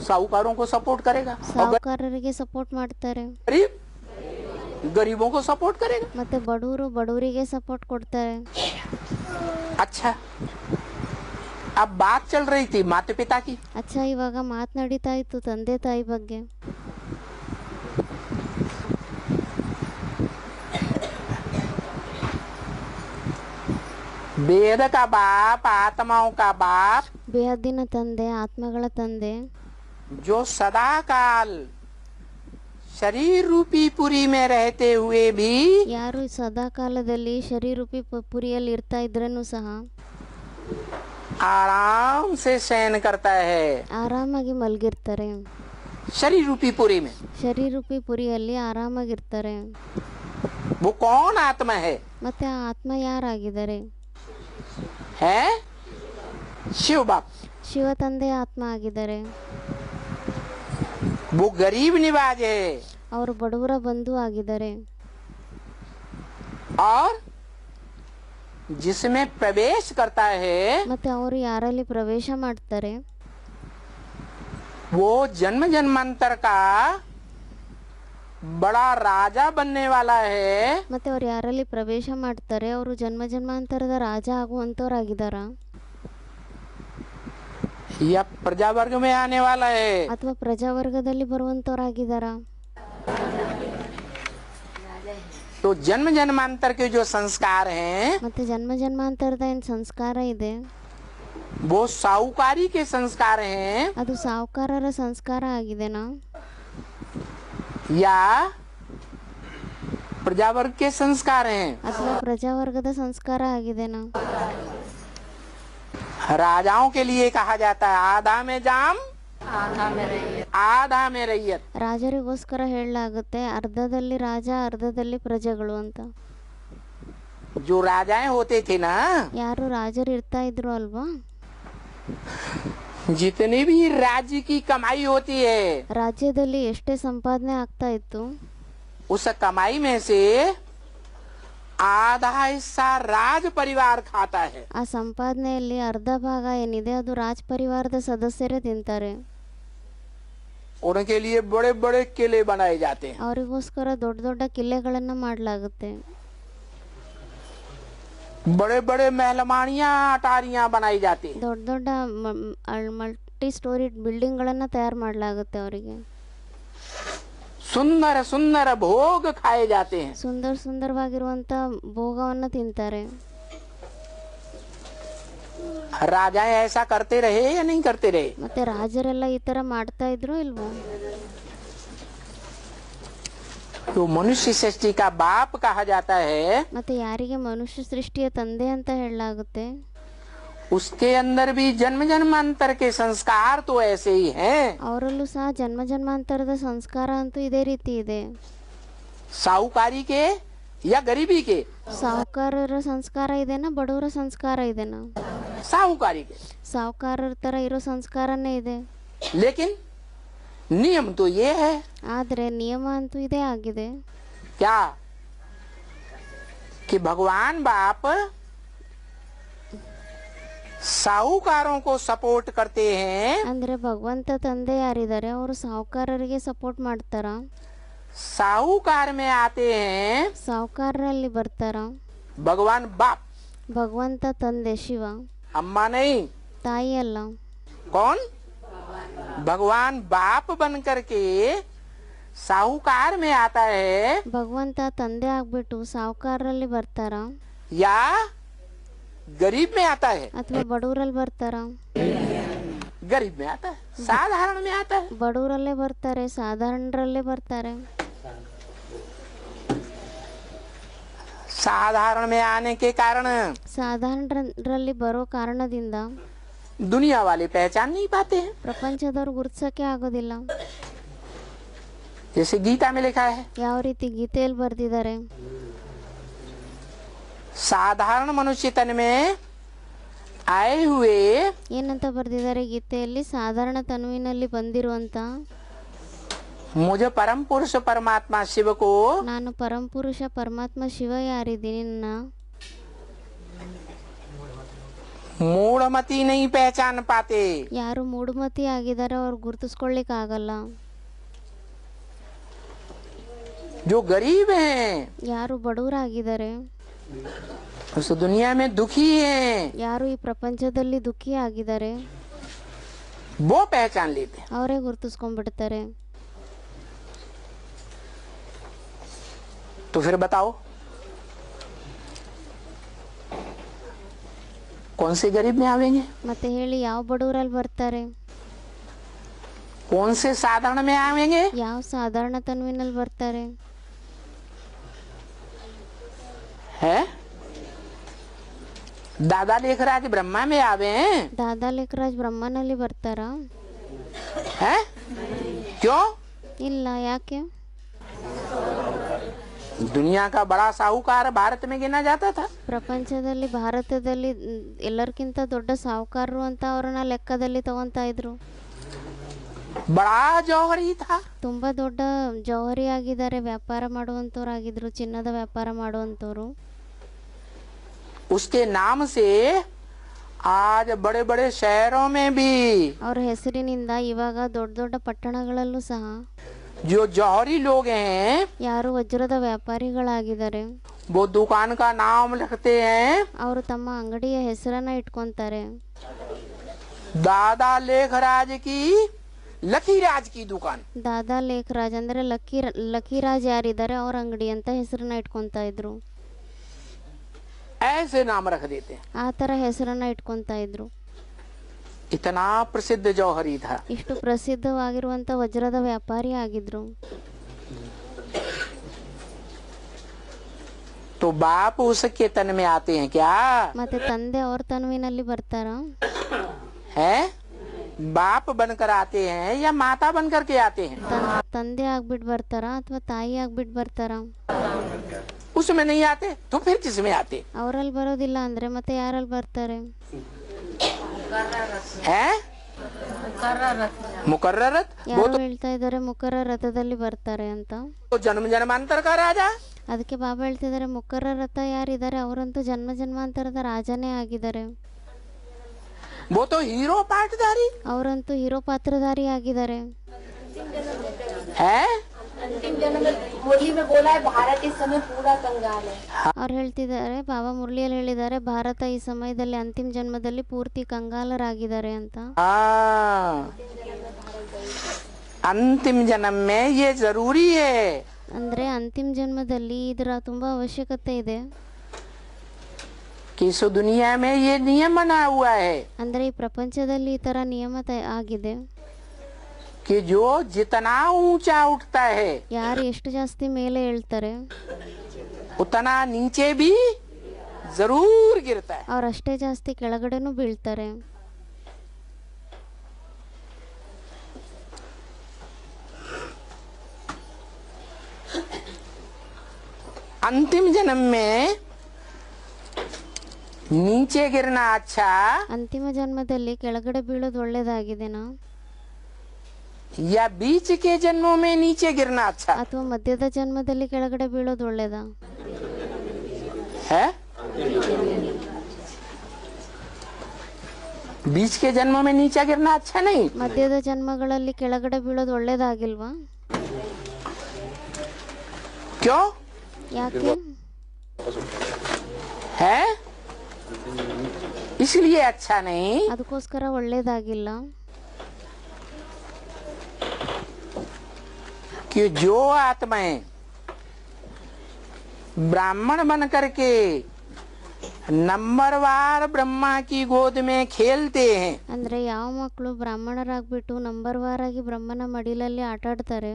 साहूकारों को सपोर्ट करेगा। और ಸಾಹುಕಾರರಿಗೆ ಸಪೋರ್ಟ್ ಮಾಡ್ತಾರೆ. गरीब गरीबों को सपोर्ट करेगा। ಮತ್ತೆ ಬಡವರು ಬಡವರಿಗೆ ಸಪೋರ್ಟ್ ಕೊಡ್ತಾರೆ. अच्छा, अब बात चल रही थी माता पिता की। ಅಚ್ಚಾ, ಇವಾಗ ಮಾತನಾಡಿತಾ ಇತ್ತು ತಂದೆ ತಾಯಿ ಬಗ್ಗೆ. वेद का बाप, आत्माओं का बाप, ಬೇಹದ್ದಿನ ತಂದೆ, ಆತ್ಮಗಳ ತಂದೆ, जो सदा काल शरीर रूपी पुरी में रहते हुए भी ಯಾರು ಸದಾ ಕಾಲದಲ್ಲಿ ಶರೀರೂಪಿ ಪುರಿಯಲ್ಲಿ ಇರ್ತಾ ಇದ್ರೂ ಸಹ आराम से शयन करता है ಆರಾಮಾಗಿ ಮಲಗಿರ್ತಾರೆ. शरीर रूपी पुरी में। ಶರೀರೂಪಿ ಪುರಿಯಲ್ಲಿ ಆರಾಮಾಗಿರ್ತಾರೆ. वो कौन आत्मा है? ಮತ್ತೆ ಆ ಆತ್ಮ ಯಾರಾಗಿದ್ದಾರೆ? है शिव बाप। ಶಿವ ತಂದೆ ಆತ್ಮ ಆಗಿದ್ದಾರೆ. वो गरीब निवाज है ಅವರು ಬಡವರ ಬಂಧು ಆಗಿದ್ದಾರೆ. और जिसमें प्रवेश करता है ಮತ್ತೆ ಅವರು ಯಾರಲ್ಲಿ ಪ್ರವೇಶ ಮಾಡ್ತಾರೆ वो जन्म जन्मांतर का बड़ा राजा बनने वाला है। ಮತ್ತೆ ಅವ್ರು ಯಾರಲ್ಲಿ ಪ್ರವೇಶ ಮಾಡ್ತಾರೆ ಅವರು ಜನ್ಮ ಜನ್ಮಾಂತರದ ರಾಜ ಆಗುವಂತವರಾಗಿದ್ದಾರ या प्रजा वर्ग में आने वाला है। ಅಥವಾ ಪ್ರಜಾವರ್ಗದಲ್ಲಿ ಬರುವಂತವರಾಗಿದ್ದಾರ? तो जन्म जन्मांतर के जो संस्कार हैं ಮತ್ತೆ ಜನ್ಮ ಜನ್ಮಾಂತರದ ಏನ್ ಸಂಸ್ಕಾರ ಇದೆ वो साहूकारी के संस्कार हैं ಅದು ಸಾಹುಕಾರರ ಸಂಸ್ಕಾರ ಆಗಿದೆನಾ या प्रजा वर्ग के संस्कार हैं? ಅಥವಾ ಪ್ರಜಾವರ್ಗದ ಸಂಸ್ಕಾರ ಆಗಿದೆನಾ? राजाओं के लिए कहा जाता है आधा में जाम आधा में रैयत। ರಾಜರಿಗೋಸ್ಕರ ಹೇಳಲಾಗುತ್ತೆ ಅರ್ಧದಲ್ಲಿ ರಾಜ ಅರ್ಧದಲ್ಲಿ ಪ್ರಜೆಗಳು ಅಂತ. जो राजाएं होते थे ना, ಯಾರು ರಾಜರು ಇರ್ತಾ ಇದ್ರು ಅಲ್ವಾ, जितनी भी राज्य की कमाई होती है ರಾಜ್ಯದಲ್ಲಿ ಎಷ್ಟೇ ಸಂಪಾದನೆ ಆಗ್ತಾ ಇತ್ತು उस कमाई में से आधा हिस्सा राज परिवार खाता है। ಆ ಸಂಪಾದನೆಯಲ್ಲಿ ಅರ್ಧ ಭಾಗ ಏನಿದೆ ಅದು ರಾಜ್ ಪರಿವಾರದ ಸದಸ್ಯರೇ ತಿಂತಾರೆ. उनके लिए बड़े बड़े किले बनाए जाते हैं। ಅವರಿಗೋಸ್ಕರ ದೊಡ್ಡ ದೊಡ್ಡ ಕಿಲ್ಲೆಗಳನ್ನ ಮಾಡಲಾಗುತ್ತೆ, बड़े बड़े महलमानियां अटारियां बनाई जाती हैं। ದೊಡ್ಡ ದೊಡ್ಡ ಮಲ್ಟಿ ಸ್ಟೋರಿ ಬಿಲ್ಡಿಂಗ್ಗಳನ್ನ ತಯಾರು ಮಾಡಲಾಗುತ್ತೆ ಅವರಿಗೆ, सुंदर सुंदर भोग खाए जाते हैं। ಸುಂದರವಾಗಿರುವಂತ ಭೋಗವನ್ನ ತಿಂತಾರೆ। राजाएं ऐसा करते रहे या नहीं करते रहे? ಮತ್ತೆ ರಾಜರೆಲ್ಲ ಈ ತರ ಮಾಡ್ತಾ ಇದ್ರು ಇಲ್ವೋ? तो मनुष्य सृष्टि का बाप कहा जाता है, ಮತ್ತೆ ಯಾರಿಗೆ ಮನುಷ್ಯ ಸೃಷ್ಟಿಯ ತಂದೆ ಅಂತ ಹೇಳಲಾಗುತ್ತೆ, उसके अंदर भी जन्म जन्मांतर के संस्कार तो ऐसे ही हैं। ಅವರಲ್ಲೂ ಸಹ ಜನ್ಮ ಜನ್ಮಾಂತರದ ಸಂಸ್ಕಾರ ಅಂತೂ ಇದೇ ರೀತಿ ಇದೆ। साहूकारी के या गरीबी के? ಸಾಹುಕಾರರ ಸಂಸ್ಕಾರ ಇದೆನಾ, ಬಡವರ ಸಂಸ್ಕಾರ ಇದೆನಾ? साहूकारी के। ಸಾಹುಕಾರರ ತರ ಇರೋ ಸಂಸ್ಕಾರನೇ ಇದೆ, लेकिन नियम तो ये है, ಆದ್ರೆ ನಿಯಮ ಅಂತೂ ಇದೇ ಆಗಿದೆ। क्या कि भगवान बाप साहूकारों को सपोर्ट करते हैं, ಅಂದ್ರೆ ಭಗವಂತ ತಂದೆ ಯಾರಿದ್ದಾರೆ ಅವರು ಸಾಹುಕಾರರಿಗೆ ಸಪೋರ್ಟ್ ಮಾಡ್ತಾರ, साहूकार में आते हैं ಸಾಹುಕಾರರಲ್ಲಿ ಬರ್ತಾರ भगवान बाप। ಭಗವಂತ ತಂದೆ ಶಿವ, अम्मा नहीं, ತಾಯಿ ಅಲ್ಲ। कौन? भगवान बाप बन करके साहूकार में आता है, ಭಗವಂತ ತಂದೆ ಆಗ್ಬಿಟ್ಟು ಸಾಹುಕಾರರಲ್ಲಿ ಬರ್ತಾರ या गरीब में आता है? ಅಥವಾ ಬಡವರಲ್ಲಿ ಬರ್ತಾರ? गरीब में आता है, साधारण में आता है। ಬಡವರಲ್ಲೇ ಬರ್ತಾರೆ, ಸಾಧಾರಣರಲ್ಲೇ ಬರ್ತಾರೆ। साधारण में आने के कारण ಸಾಧಾರಣರಲ್ಲಿ ಬರೋ ಕಾರಣದಿಂದ दुनिया वाले पहचान नहीं पाते हैं। ಪ್ರಪಂಚದವ್ರು ಗುರುತಿಸಕ್ಕೆ ಆಗೋದಿಲ್ಲ। जैसे गीता में लिखा है, ಯಾವ ರೀತಿ ಗೀತೆಯಲ್ಲಿ ಬರ್ದಿದ್ದಾರೆ, साधारण मनुष्य तन में आए हुए ಏನಂತ ಬರ್ದಿದ್ದಾರೆ ಗೀತೆಯಲ್ಲಿ? ಸಾಧಾರಣ ತನುವಿನಲ್ಲಿ ಬಂದಿರುವಂತ मुझे परम पुरुष परमात्मा शिव को ನಾನು ಪರಮಪುರುಷ ಪರಮಾತ್ಮ ಶಿವ ಯಾರಿದ್ದೀನಿ ನನ್ನ मूढ़मती नहीं पहचान पाते। ಯಾರು ಮೂಢಮತಿ ಆಗಿದ್ದಾರೆ ಅವ್ರು ಗುರುತಿಸ್ಕೊಳ್ಳಿಕ್ ಆಗಲ್ಲ। जो गरीब हैं, ಯಾರು ಬಡವರಾಗಿದ್ದಾರೆ, उस दुनिया में दुखी हैं, ಯಾರು ಈ ಪ್ರಪಂಚದಲ್ಲಿ ದುಃಖಿ ಆಗಿದ್ದಾರೆ वो पहचान लेते हैं। ಅವರೇ ಗುರುತಿಸ್ಕೊಂಡ್ಬಿಡ್ತಾರೆ। तो फिर बताओ कौन से गरीब में आवेंगे, ಮತ್ತೆ ಹೇಳಿ ಯಾವ ಬಡವರಲ್ಲಿ ಬರ್ತಾರೆ, कौन से साधारण में आवेंगे? ಯಾವ ಸಾಧಾರಣ ತನುವಿನಲ್ಲಿ ಬರ್ತಾರೆ? है दादा लेखराज ब्रह्मा में आवे हैं? ದಾದಾ ಲೇಖರಾಜ್ ಬ್ರಹ್ಮನಲ್ಲಿ ಬರ್ತಾರ? है क्यों? ಇಲ್ಲ, ಯಾಕೆ? दुनिया का बड़ा साहूकार भारत में गिना जाता था। ಪ್ರಪಂಚದಲ್ಲಿ ಭಾರತದಲ್ಲಿ ಎಲ್ಲರಿಗಿಂತ ದೊಡ್ಡ ಸಾಹುಕಾರರು ಅಂತ ಅವ್ರನ್ನ ಲೆಕ್ಕದಲ್ಲಿ ತಗೊಂತಾ ಇದ್ರು। बड़ा जौहरी था, ತುಂಬಾ ದೊಡ್ಡ ಜೌಹರಿ ಆಗಿದ್ದಾರೆ, ವ್ಯಾಪಾರ ಮಾಡುವಂತವ್ರಾಗಿದ್ರು, ಚಿನ್ನದ ವ್ಯಾಪಾರ ಮಾಡುವಂತವ್ರು। उसके नाम से आज बड़े बड़े शहरों में भी ಅವ್ರ ಹೆಸರಿನಿಂದ ಇವಾಗ ದೊಡ್ಡ ದೊಡ್ಡ ಪಟ್ಟಣಗಳಲ್ಲೂ ಸಹ जो जौहरी लोग हैं ಯಾರು ವಜ್ರದ ವ್ಯಾಪಾರಿಗಳಾಗಿದ್ದಾರೆ वो दुकान का नाम लिखते हैं ಅವರು ತಮ್ಮ ಅಂಗಡಿಯ ಹೆಸರನ್ನ ಇಟ್ಕೊಂತಾರೆ। दादा लेखराज की लखीराज की दुकान। ದಾದಾ ಲೇಖರಾಜ್ ಅಂದ್ರೆ ಲಕ್ಕೀರಾಜ್ ಯಾರಿದ್ದಾರೆ ಅವ್ರ ಅಂಗಡಿ ಅಂತ ಹೆಸರನ್ನ ಇಟ್ಕೊಂತಾ ಇದ್ರು, ऐसे नाम रख देते हैं। ಆ ತರ ಹೆಸರನ್ನ ಇಟ್ಕೊಂತಾ ಇದ್ರು। इतना प्रसिद्ध जौहरी था। ಇಷ್ಟು ಪ್ರಸಿದ್ಧವಾಗಿರುವಂತ ವಜ್ರದ ವ್ಯಾಪಾರಿ ಆಗಿದ್ರು। तो बाप उसके तन में आते हैं क्या? ಮತ್ತೆ ತಂದೆ ಅವ್ರ ತನುವಿನಲ್ಲಿ ಬರ್ತಾರ? है बाप बनकर आते हैं या माता बनकर के आते हैं? ತಂದೆ ಆಗ್ಬಿಟ್ಟು ಬರ್ತಾರ ಅಥವಾ ತಾಯಿ ಆಗ್ಬಿಟ್ಟು ಬರ್ತಾರ? उसमें नहीं आते तो फिर किसमें आते ಅವರಲ್ಲಿ ಬರೋದಿಲ್ಲ ಅಂದ್ರೆ ಮತ್ತೆ ಯಾರಲ್ಲಿ ಬರ್ತಾರೆ? हैं? मुकर्ररत वो ಯಾರು ಹೇಳ್ತಾ ಇದ್ದಾರೆ ಮುಕರ್ರ ರಥದಲ್ಲಿ ಬರ್ತಾರೆ ಅಂತ? तो जन्म जन्मांतर का राजा। ಅದಕ್ಕೆ ಬಾಬಾ ಹೇಳ್ತಿದ್ದಾರೆ ಮುಕರ್ರ ರಥ ಯಾರಿದ್ದಾರೆ ಅವರಂತೂ ಜನ್ಮ ಜನ್ಮಾಂತರದ ರಾಜನೇ ಆಗಿದ್ದಾರೆ, वो तो हीरो पाटधारी। ಅವರಂತೂ ಹೀರೋ ಪಾತ್ರಧಾರಿ ಆಗಿದ್ದಾರೆ। है। अंतिम जन्म में मुरली में बोला है भारत इस समय पूरा कंगाल है। ಅವ್ರು ಹೇಳ್ತಿದ್ದಾರೆ, ಬಾಬಾ ಮುರಳಿಯಲ್ಲಿ ಹೇಳಿದ್ದಾರೆ, ಭಾರತ ಈ ಸಮಯದಲ್ಲಿ ಅಂತಿಮ ಜನ್ಮದಲ್ಲಿ ಪೂರ್ತಿ ಕಂಗಾಲರಾಗಿದ್ದಾರೆ ಅಂತ. हाँ, अंतिम जन्म में ये जरूरी है ಅಂದರೆ ಅಂತಿಮ ಜನ್ಮದಲ್ಲಿ ಇದರ ತುಂಬಾ ಅವಶ್ಯಕತೆ ಇದೆ. कि इस दुनिया में ये नियम बना हुआ है ಅಂದರೆ ಈ ಪ್ರಪಂಚದಲ್ಲಿ ಈ ತರ ನಿಯಮ ಆಗಿದೆ, कि जो जितना ऊंचा उठता है ಯಾರು ಎಷ್ಟು ಜಾಸ್ತಿ ಮೇಲೆ ಹೇಳ್ತಾರೆ उतना नीचे भी जरूर गिरता है। ಅವ್ರು ಅಷ್ಟೇ ಜಾಸ್ತಿ ಕೆಳಗಡೆನೂ ಬೀಳ್ತಾರೆ. अंतिम जन्म में नीचे गिरना अच्छा ಅಂತಿಮ ಜನ್ಮದಲ್ಲಿ ಕೆಳಗಡೆ ಬೀಳೋದು ಒಳ್ಳೇದಾಗಿದೆನಾ, या बीच के जन्मों में नीचे गिरना अच्छा ಅಥವಾ ಮಧ್ಯದ ಜನ್ಮದಲ್ಲಿ ಕೆಳಗಡೆ ಬೀಳೋದು ಒಳ್ಳೇದಾ? है? बीच के जन्मों में नीचे गिरना अच्छा नहीं। ಮಧ್ಯದ ಜನ್ಮಗಳಲ್ಲಿ ಕೆಳಗಡೆ ಬೀಳೋದು ಒಳ್ಳೇದಾಗಿಲ್ವಾ? क्यों ಯಾಕೆ? है? इसलिए अच्छा नहीं ಅದಕ್ಕೋಸ್ಕರ ಒಳ್ಳೇದಾಗಿಲ್ಲ. कि जो आत्माएं ब्राह्मण बन करके नंबरवार ब्रह्मा की गोद में खेलते हैं, ಅಂದ್ರೆ ಯಾವ ಮಕ್ಕಳು ಬ್ರಾಹ್ಮಣರಾಗ್ಬಿಟ್ಟು ನಂಬರ್ ವಾರಾಗಿ ಬ್ರಹ್ಮನ ಮಡಿಲಲ್ಲಿ ಆಟ ಆಡ್ತಾರೆ,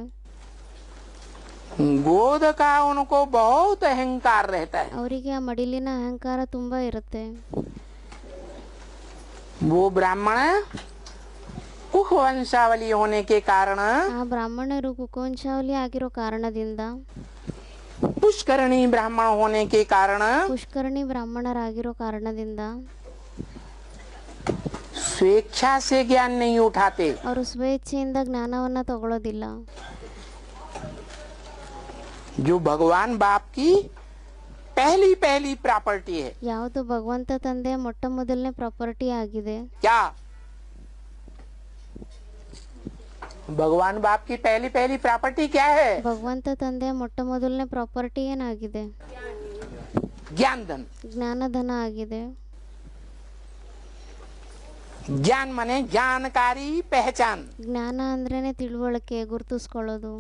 गोद का उनको बहुत अहंकार रहता है। ಅವರಿಗೆ ಆ ಮಡಿಲಿನ ಅಹಂಕಾರ ತುಂಬಾ ಇರುತ್ತೆ. वो ब्राह्मण कुख वंशावली होने के कारण ಆ ಬ್ರಾಹ್ಮಣರು ಕುಕವಂಶಾವಳಿ ಆಗಿರೋ ಕಾರಣದಿಂದ, पुष्करणी ब्राह्मण होने के कारण ಪುಷ್ಕರಣಿ ಬ್ರಾಹ್ಮಣರಾಗಿರೋ ಕಾರಣದಿಂದ स्वेच्छा से ज्ञान नहीं उठाते। ಅವರು ಸ್ವೇಚ್ಛೆಯಿಂದ ಜ್ಞಾನವನ್ನ ತಗೊಳ್ಳೋದಿಲ್ಲ. जो भगवान बाप की पहली पहली प्रॉपर्टी है। ಯಾವುದು ಭಗವಂತ ತಂದೆ ಮೊಟ್ಟ ಮೊದಲನೇ ಪ್ರಾಪರ್ಟಿ ಆಗಿದೆ. क्या भगवान बाप की पहली पहली प्रॉपर्टी क्या है? ಭಗವಂತ ತಂದೆ ಮೊಟ್ಟ ಮೊದಲನೇ ಪ್ರಾಪರ್ಟಿ ಏನಾಗಿದೆ? ज्ञान धन। ಜ್ಞಾನಧನ ಆಗಿದೆ. ज्ञान माने जानकारी पहचान, ಜ್ಞಾನ ಅಂದ್ರೇನೆ ತಿಳುವಳಿಕೆ, ಗುರುತಿಸ್ಕೊಳ್ಳೋದು.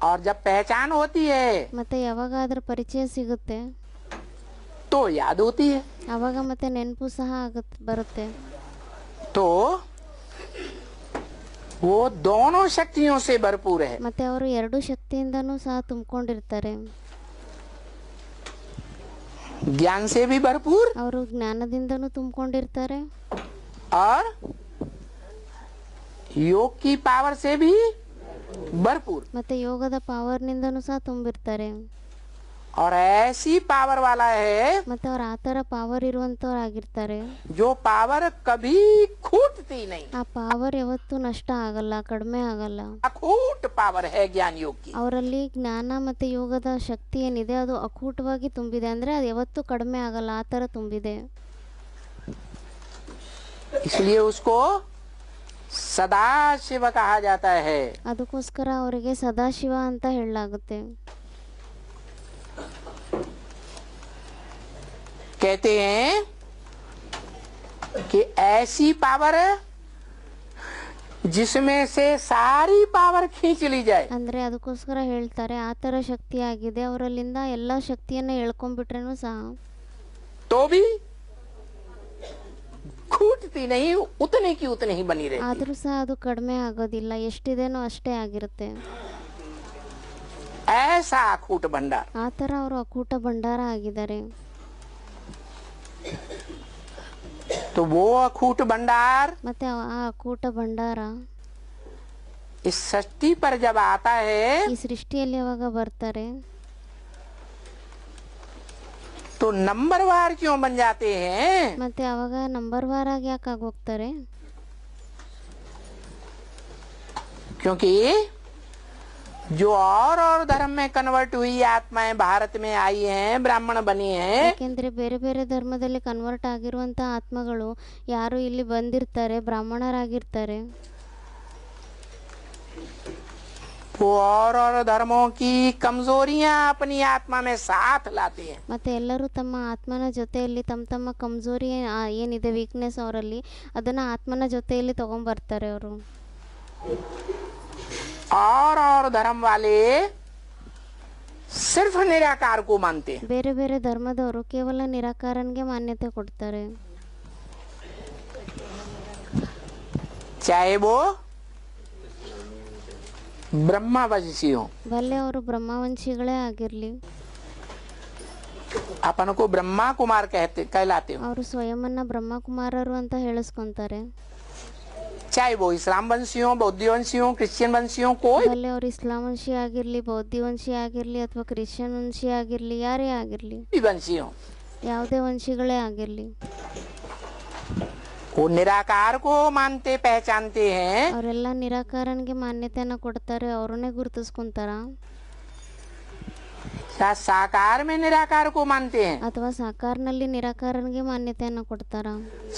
और जब पहचान होती है ಮತ್ತೆ ಯಾವಾಗ ಅದ್ರ ಪರಿಚಯ ಸಿಗುತ್ತೆ तो याद होती है। ಅವಾಗ ಮತ್ತೆ ನೆನಪು ಸಹ ಬರುತ್ತೆ. तो वो दोनों शक्तियों से भरपूर है। ಮತ್ತೆ ಅವರು ಎರಡು ಶಕ್ತಿಯಿಂದನೂ ಸಹ ತುಂಬಿಕೊಂಡಿರ್ತಾರೆ. ज्ञान से भी भरपूर ಅವರು ಜ್ಞಾನದಿಂದನೂ ತುಂಬಿಕೊಂಡಿರ್ತಾರೆ, और योग की पावर से भी भरपूर, ಮತ್ತೆ ಯೋಗದ ಪವರ್ನಿಂದನೂ ಸಹ ತುಂಬಿರ್ತಾರೆ. और ऐसी पावर वाला है ಮತ್ತೆ ಅವ್ರು ಆ ಥರ ಪವರ್ ಇರುವಂಥವ್ರಾಗಿರ್ತಾರೆ. जो पावर कभी खूटती नहीं। ಆ ಪವರ್ ಯಾವತ್ತೂ ನಷ್ಟ ಆಗಲ್ಲ, ಕಡಿಮೆ ಆಗಲ್ಲ. अखूट पावर है ज्ञान योग की। ಅವರಲ್ಲಿ ಜ್ಞಾನ ಮತ್ತೆ ಯೋಗದ ಶಕ್ತಿ ಏನಿದೆ ಅದು ಅಕೂಟವಾಗಿ ತುಂಬಿದೆ, ಅಂದ್ರೆ ಅದು ಯಾವತ್ತೂ ಕಡಿಮೆ ಆಗಲ್ಲ, ಆ ಥರ ತುಂಬಿದೆ. इसलिए उसको सदा शिव कहा जाता है। ಅದಕ್ಕೋಸ್ಕರ ಅವರಿಗೆ ಸದಾಶಿವ ಅಂತ ಹೇಳಲಾಗುತ್ತೆ. कहते हैं कि ऐसी पावर जिसमें से सारी पावर खींच ली जाए, ಅಂದ್ರೆ ಅದಕ್ಕೋಸ್ಕರ ಹೇಳ್ತಾರೆ, ಆ ಥರ ಶಕ್ತಿ ಆಗಿದೆ, ಅವರಲ್ಲಿಂದ ಎಲ್ಲ ಶಕ್ತಿಯನ್ನ ಎಳ್ಕೊಂಡ್ಬಿಟ್ರೇನು ಸಹ तो भी खूटती नहीं, उतने की उतनी ही बनी रहती। ಆದರೂ ಸಹ ಅದು ಕಡಿಮೆ ಆಗೋದಿಲ್ಲ, ಎಷ್ಟಿದೆನೋ ಅಷ್ಟೇ ಆಗಿರುತ್ತೆ. ऐसा अखूट भंडार। ಆ ಥರ ಅವರು ಅಕೂಟ ಭಂಡಾರ ಆಗಿದ್ದಾರೆ. तो वो अखूट भंडार ಮತ್ತೆ ಆ ಅಕೂಟ ಭಂಡಾರ इस सृष्टि पर जब आता है ಈ ಸೃಷ್ಟಿಯಲ್ಲಿ ಯಾವಾಗ ಬರ್ತಾರೆ, तो नंबरवार क्यों बन जाते हैं? ಮತ್ತೆ ಅವಾಗ ನಂಬರ್ ವಾರ್ ಆಗಿ ಯಾಕೆ ಆಗೋಗ್ತಾರೆ? क्योंकि जो और धर्म में कन्वर्ट हुई आत्माएं भारत में आई हैं, ब्राह्मण बनी हैं, ಯಾಕೆಂದ್ರೆ ಬೇರೆ ಬೇರೆ ಧರ್ಮದಲ್ಲಿ ಕನ್ವರ್ಟ್ ಆಗಿರುವಂತ ಆತ್ಮಗಳು ಯಾರು ಇಲ್ಲಿ ಬಂದಿರ್ತಾರೆ, ಬ್ರಾಹ್ಮಣರಾಗಿರ್ತಾರೆ. वो और धर्मों की कमजोरियां अपनी आत्मा में साथ लाते हैं। ಮತ್ತು ಎಲ್ಲರೂ ತಮ್ಮ ಆತ್ಮನ ಜೊತೆಯಲ್ಲಿ ತಮ್ಮ ಕಮ್ಜೋರಿ ಏನಿದೆ ವೀಕ್ನೆಸ್ ಅವರಲ್ಲಿ ಅದನ್ನು ಆತ್ಮನ ಜೊತೆಯಲ್ಲಿ ತಗೊಂಬರ್ತಾರೆ ಅವರು. और धर्म वाले सिर्फ निराकार को मानते हैं. ಬೇರೆ ಬೇರೆ ಧರ್ಮದವರು ಕೇವಲ ನಿರಾಕಾರನ್ಗೆ ಮಾನ್ಯತೆ ಕೊಡ್ತಾರೆ. चाहे वो ब्रह्मावंशी हो. ಭಲೆ ಅವರು ಬ್ರಹ್ಮವಂಶಿಗಳೇ ಆಗಿರಲಿ. अपन को ब्रह्मा कुमार कहलाते हो. ಅವರು ಸ್ವಯಂನ ಬ್ರಹ್ಮಕುಮಾರರು ಅಂತ ಹೇಳಿಸ್ಕೊಂತಾರೆ. चाहे वो इस्लाम वंशी हो, बौद्ध वंशी हो, क्रिश्चियन वंशी हो, कोई ಭಲೆ ಅವರು ಇಸ್ಲಾಂ ವಂಶಿ ಆಗಿರಲಿ, ಬೌದ್ಧ ವಂಶಿ ಆಗಿರಲಿ ಅಥವಾ ಕ್ರಿಶ್ಚಿಯನ್ ವಂಶಿ ಆಗಿರಲಿ, ಯಾರೇ ಆಗಿರಲಿ, भी वंशी हो, ಯಾವುದೇ ವಂಶಿಗಳೇ ಆಗಿರಲಿ, वो निराकार को मानते पहचानते हैं. ಅವರೆಲ್ಲ ನಿರಾಕಾರನ್ಗೆ ಮಾನ್ಯತೆಯನ್ನ ಕೊಡ್ತಾರೆ, ಅವ್ರನ್ನೇ ಗುರುತಿಸ್ಕೊಂತಾರ. या साकार में निराकार को मानते हैं. ಅಥವಾ ಸಾಕಾರನಲ್ಲಿ ನಿರಾಕಾರನ್ಗೆ ಮಾನ್ಯತೆಯನ್ನ ಕೊಡ್ತಾರ.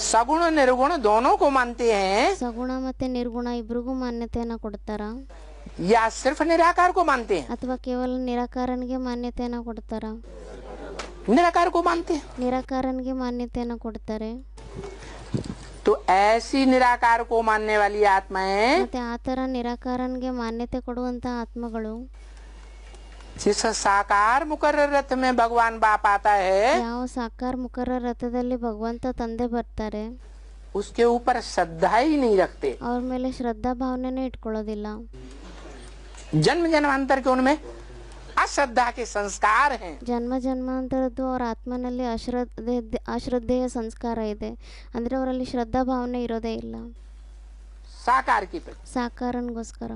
सगुण निर्गुण दोनों को मानते हैं. ಸಗುಣ ಮತ್ತೆ ನಿರ್ಗುಣ ಇಬ್ರಿಗೂ ಮಾನ್ಯತೆಯನ್ನ ಕೊಡ್ತಾರ. या सिर्फ निराकार को मानते हैं. ಅಥವಾ ಕೇವಲ ನಿರಾಕಾರನ್ಗೆ ಮಾನ್ಯತೆಯನ್ನ ಕೊಡ್ತಾರ. निराकार को मानते हैं. ನಿರಾಕಾರನ್ಗೆ ಮಾನ್ಯತೆಯನ್ನ ಕೊಡ್ತಾರೆ. तो ऐसी निराकार को मानने वाली आत्माएं ಮತ್ತೆ ಆತರ ನಿರಾಕಾರನ್ಗೆ ಮಾನ್ಯತೆ ಕೊಡುವಂತ ಆತ್ಮಗಳು जिस साकार मुकर्रर रथ में भगवान बाप आता है, ಯಾವ ಸಾಕಾರ ಮುಖರ ರಥದಲ್ಲಿ ಭಗವಂತ ತಂದೆ ಬರ್ತಾರೆ, उसके ऊपर श्रद्धा ही नहीं रखते. ಅವ್ರ ಮೇಲೆ ಶ್ರದ್ಧಾ ಭಾವನೆನೇ ಇಟ್ಕೊಳ್ಳೋದಿಲ್ಲ. जन्म जन्मांतर के उनमें अश्रद्धा के संस्कार हैं. ಜನ್ಮ ಜನ್ಮಾಂತರದ್ದು ಅವ್ರ ಆತ್ಮನಲ್ಲಿ ಅಶ್ರದ್ಧೆಯ ಸಂಸ್ಕಾರ ಇದೆ. ಅಂದ್ರೆ ಅವರಲ್ಲಿ ಶ್ರದ್ಧಾ ಭಾವನೆ ಇರೋದೇ ಇಲ್ಲ साकार की प्रति. ಸಾಕಾರನ್ಗೋಸ್ಕರ.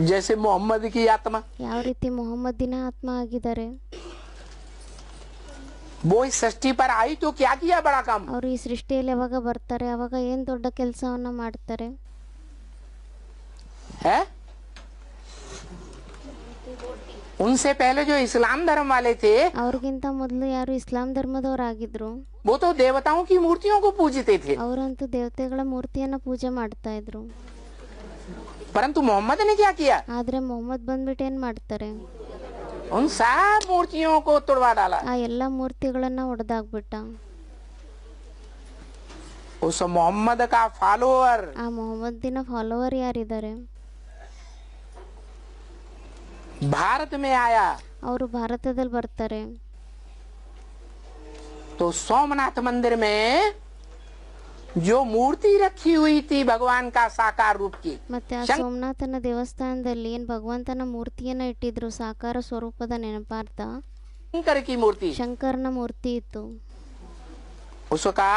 जैसे मोहम्मद की आत्मा, ಯಾವ ರೀತಿ ಮೊಹಮ್ಮದಿನ ಆತ್ಮ ಆಗಿದ್ದಾರೆ. वो इस सृष्टि पर आई तो क्या किया बड़ा काम ಅವರು ಈ ಸೃಷ್ಟಿಯಲ್ಲಿ ಯಾವಾಗ ಬರ್ತಾರೆ ಅವಾಗ ಏನ್ ದೊಡ್ಡ ಕೆಲಸವನ್ನ ಮಾಡ್ತಾರೆ. है. उनसे पहले जो इस्लाम धर्म वाले थे, ಅವ್ರಿಗಿಂತ ಮೊದಲು ಯಾರು ಇಸ್ಲಾಂ ಧರ್ಮದವರಾಗಿದ್ರು वो तो देवताओं की मूर्तियों को पूजते थे. ಅವರಂತೂ ದೇವತೆಗಳ ಮೂರ್ತಿಯನ್ನ ಪೂಜೆ ಮಾಡ್ತಾ ಇದ್ರು. परंतु मोहम्मद ने क्या किया? ಆದ್ರೆ ಮೊಹಮ್ಮದ್ ಬಂದ್ಬಿಟ್ಟು ಏನ್ ಮಾಡ್ತಾರೆ, उन सब मूर्तियों को तोड़वा डाला. ಆ ಎಲ್ಲಾ ಮೂರ್ತಿಗಳನ್ನ ಒಡೆದಾಕ್ಬಿಟ್ಟ. उस मोहम्मद का फॉलोअर ಆ ಮೊಹಮ್ಮದಿನ ಫಾಲೋವರ್ ಯಾರಿದ್ದಾರೆ, भारत में आया ಅವರು ಭಾರತದಲ್ಲಿ ಬರ್ತಾರೆ. तो सोमनाथ मंदिर में जो मूर्ति रखी हुई थी भगवान का साकार रूप की, ಮತ್ತೆ ಆ ಸೋಮನಾಥನ ದೇವಸ್ಥಾನದಲ್ಲಿ ಏನ್ ಭಗವಂತನ ಮೂರ್ತಿಯನ್ನ ಇಟ್ಟಿದ್ರು ಸಾಕಾರ ಸ್ವರೂಪದ ನೆನಪಾರ್ಥ शंकर की मूर्ति, ಶಂಕರನ ಮೂರ್ತಿ ಇತ್ತು. उसका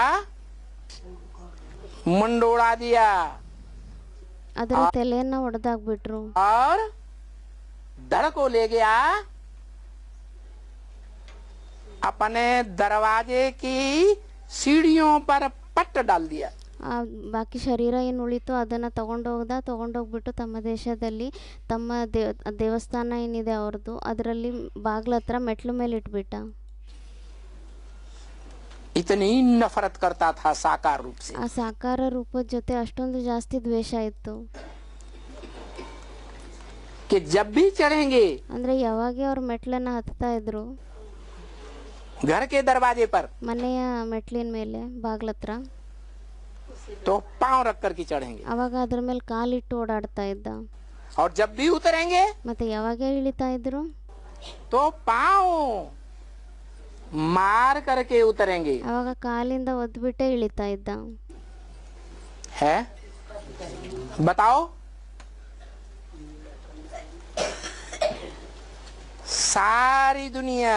मुंड उड़ा दिया ಅದರ ತಲೆಯನ್ನ ಒಡೆದಾಕ್ಬಿಟ್ರು. और धड़ को ले गया अपने दरवाजे की सीढ़ियों पर पट्ट डाल दिया. ಆ ಬಾಕಿ ಶರೀರ ಏನು ಉಳಿತು ಅದನ್ನ ತಗೊಂಡೋಗ್ಬಿಟ್ಟು ತಮ್ಮ ದೇಶದಲ್ಲಿ ತಮ್ಮ ದೇವಸ್ಥಾನ ಏನಿದೆ ಅವ್ರದ್ದು ಅದರಲ್ಲಿ ಬಾಗ್ಲ ಹತ್ರ ಮೆಟ್ಲು ಮೇಲೆ ಇಟ್ಬಿಟ್ಟ. इतनी नफरत करता था साकार रूप से. ಆ ಸಾಕಾರ ರೂಪದ ಜೊತೆ ಅಷ್ಟೊಂದು ಜಾಸ್ತಿ ದ್ವೇಷ ಇತ್ತು. कि जब भी चढ़ेंगे ಅಂದ್ರೆ ಯಾವಾಗ ಅವ್ರ ಮೆಟ್ಲನ್ನ ಹತ್ತಾ ಇದ್ರು घर के दरवाजे पर, ಮನೆಯ ಮೆಟ್ಲಿನ ಮೇಲೆ ಬಾಗ್ಲ ಹತ್ರ, तो पांव रख कर के चढ़ेंगे. ಅವಾಗ ಅದ್ರ ಮೇಲೆ ಕಾಲಿಟ್ಟು ಓಡಾಡ್ತಾ ಇದ್ದ. और जब भी उतरेंगे ಮತ್ತೆ ಯಾವಾಗ ಇಳಿತಾ ಇದ್ರು तो पांव मार करके उतरेंगे. ಅವಾಗ ಕಾಲಿಂದ ಒದ್ಬಿಟ್ಟೆ ಇಳಿತಾ ಇದ್ದ. है? बताओ. सारी दुनिया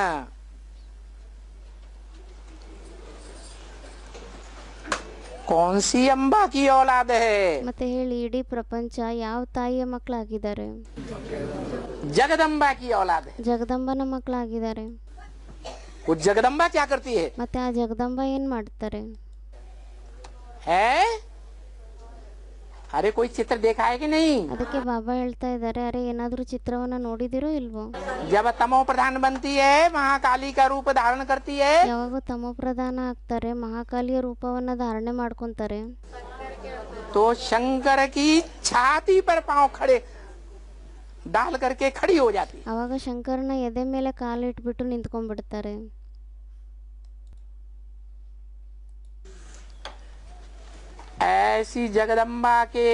कौन सी अम्बा की औलाद है? ಮತ್ತೆ ಹೇಳಿ, ಇಡೀ ಪ್ರಪಂಚ ಯಾವ ತಾಯಿಯ ಮಕ್ಕಳಾಗಿದ್ದಾರೆ? जगदम्बा की औलाद है. ಜಗದಂಬನ ಮಕ್ಕಳಾಗಿದ್ದಾರೆ. वो जगदम्बा क्या करती है? ಮತ್ತೆ ಆ ಜಗದಂಬ ಏನ್ ಮಾಡ್ತಾರೆ? है? अरे कोई चित्र देखा है कि नहीं? ಅದಕ್ಕೆ ಬಾಬಾ ಹೇಳ್ತಾ ಇದ್ದಾರೆ, ಅರೆ ಏನಾದ್ರೂ ಚಿತ್ರವನ್ನ ನೋಡಿದಿರೋ ಇಲ್ವೋ? जब तमो प्रधान बनती है, महाकाली का रूप धारण करती है, ಯಾವಾಗ ತಮೋ ಪ್ರಧಾನ ಆಗ್ತಾರೆ, ಮಹಾಕಾಲಿಯ ರೂಪವನ್ನ ಧಾರಣೆ ಮಾಡ್ಕೊಂತಾರೆ, तो शंकर की छाती पर पांव खड़े डाल करके खड़ी हो जाती। ಆವಾಗ ಶಂಕರನ ಎದೆ ಮೇಲೆ ಕಾಲಿಟ್ಬಿಟ್ಟು ನಿಂತ್ಕೊಂಡ್ಬಿಡ್ತಾರೆ. ऐसी जगदम्बा के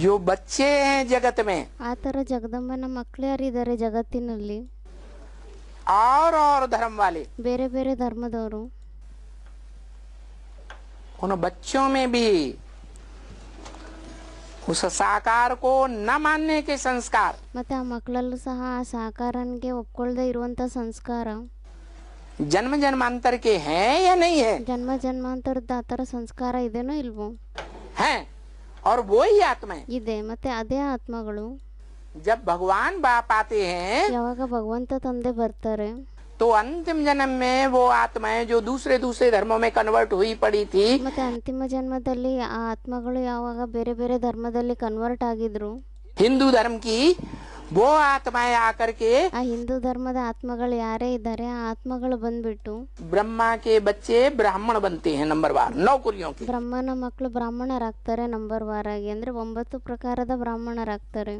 जो बच्चे हैं जगत में, ಆ ಥರ ಜಗದಂಬನ ಮಕ್ಕಳು ಯಾರಿದ್ದಾರೆ ಜಗತ್ತಿನಲ್ಲಿ, और धर्म वाले, ಬೇರೆ ಬೇರೆ ಧರ್ಮದವರು, उन बच्चों में भी उस साकार को न मानने के संस्कार, ಮತ್ತೆ ಆ ಮಕ್ಕಳಲ್ಲೂ ಸಹ ಆ ಸಾಕಾರನಿಗೆ ಒಪ್ಕೊಳ್ದೆ ಇರುವಂತ ಸಂಸ್ಕಾರ जन्म जन्मांतर के हैं या नहीं है? ಜನ್ಮ ಜನ್ಮಾಂತರದ ಆ ಥರ ಸಂಸ್ಕಾರ ಇದೆನೋ ಇಲ್ವೋ? हैं, और वो ही आत्मा है। ಇದೆ. ಮತ್ತೆ ಅದೇ ಆತ್ಮಗಳು जब भगवान बाप आते हैं ಯಾವಾಗ ಭಗವಂತ ತಂದೆ ಬರ್ತಾರೆ, तो अंतिम जन्म में वो आत्माएं जो दूसरे दूसरे धर्मों में कन्वर्ट हुई पड़ी थी, ಮತ್ತೆ ಅಂತಿಮ ಜನ್ಮದಲ್ಲಿ ಆ ಆತ್ಮಗಳು ಯಾವಾಗ ಬೇರೆ ಬೇರೆ ಧರ್ಮದಲ್ಲಿ ಕನ್ವರ್ಟ್ ಆಗಿದ್ರು, हिंदू धर्म की वो आत्माएं आकर के ಆ ಹಿಂದೂ ಧರ್ಮದ ಆತ್ಮಗಳು ಯಾರೇ ಇದ್ದಾರೆ ಆ ಆತ್ಮಗಳು ಬಂದ್ಬಿಟ್ಟು ब्रह्मा के बच्चे ब्राह्मण बनते हैं, नंबर वार 9 कुरियों के। ಬ್ರಹ್ಮನ ಮಕ್ಕಳು ಬ್ರಾಹ್ಮಣರಾಗ್ತಾರೆ, ನಂಬರ್ ವಾರ್ ಆಗಿ, ಅಂದ್ರೆ 9 ಪ್ರಕಾರದ ಬ್ರಾಹ್ಮಣರಾಗ್ತಾರೆ.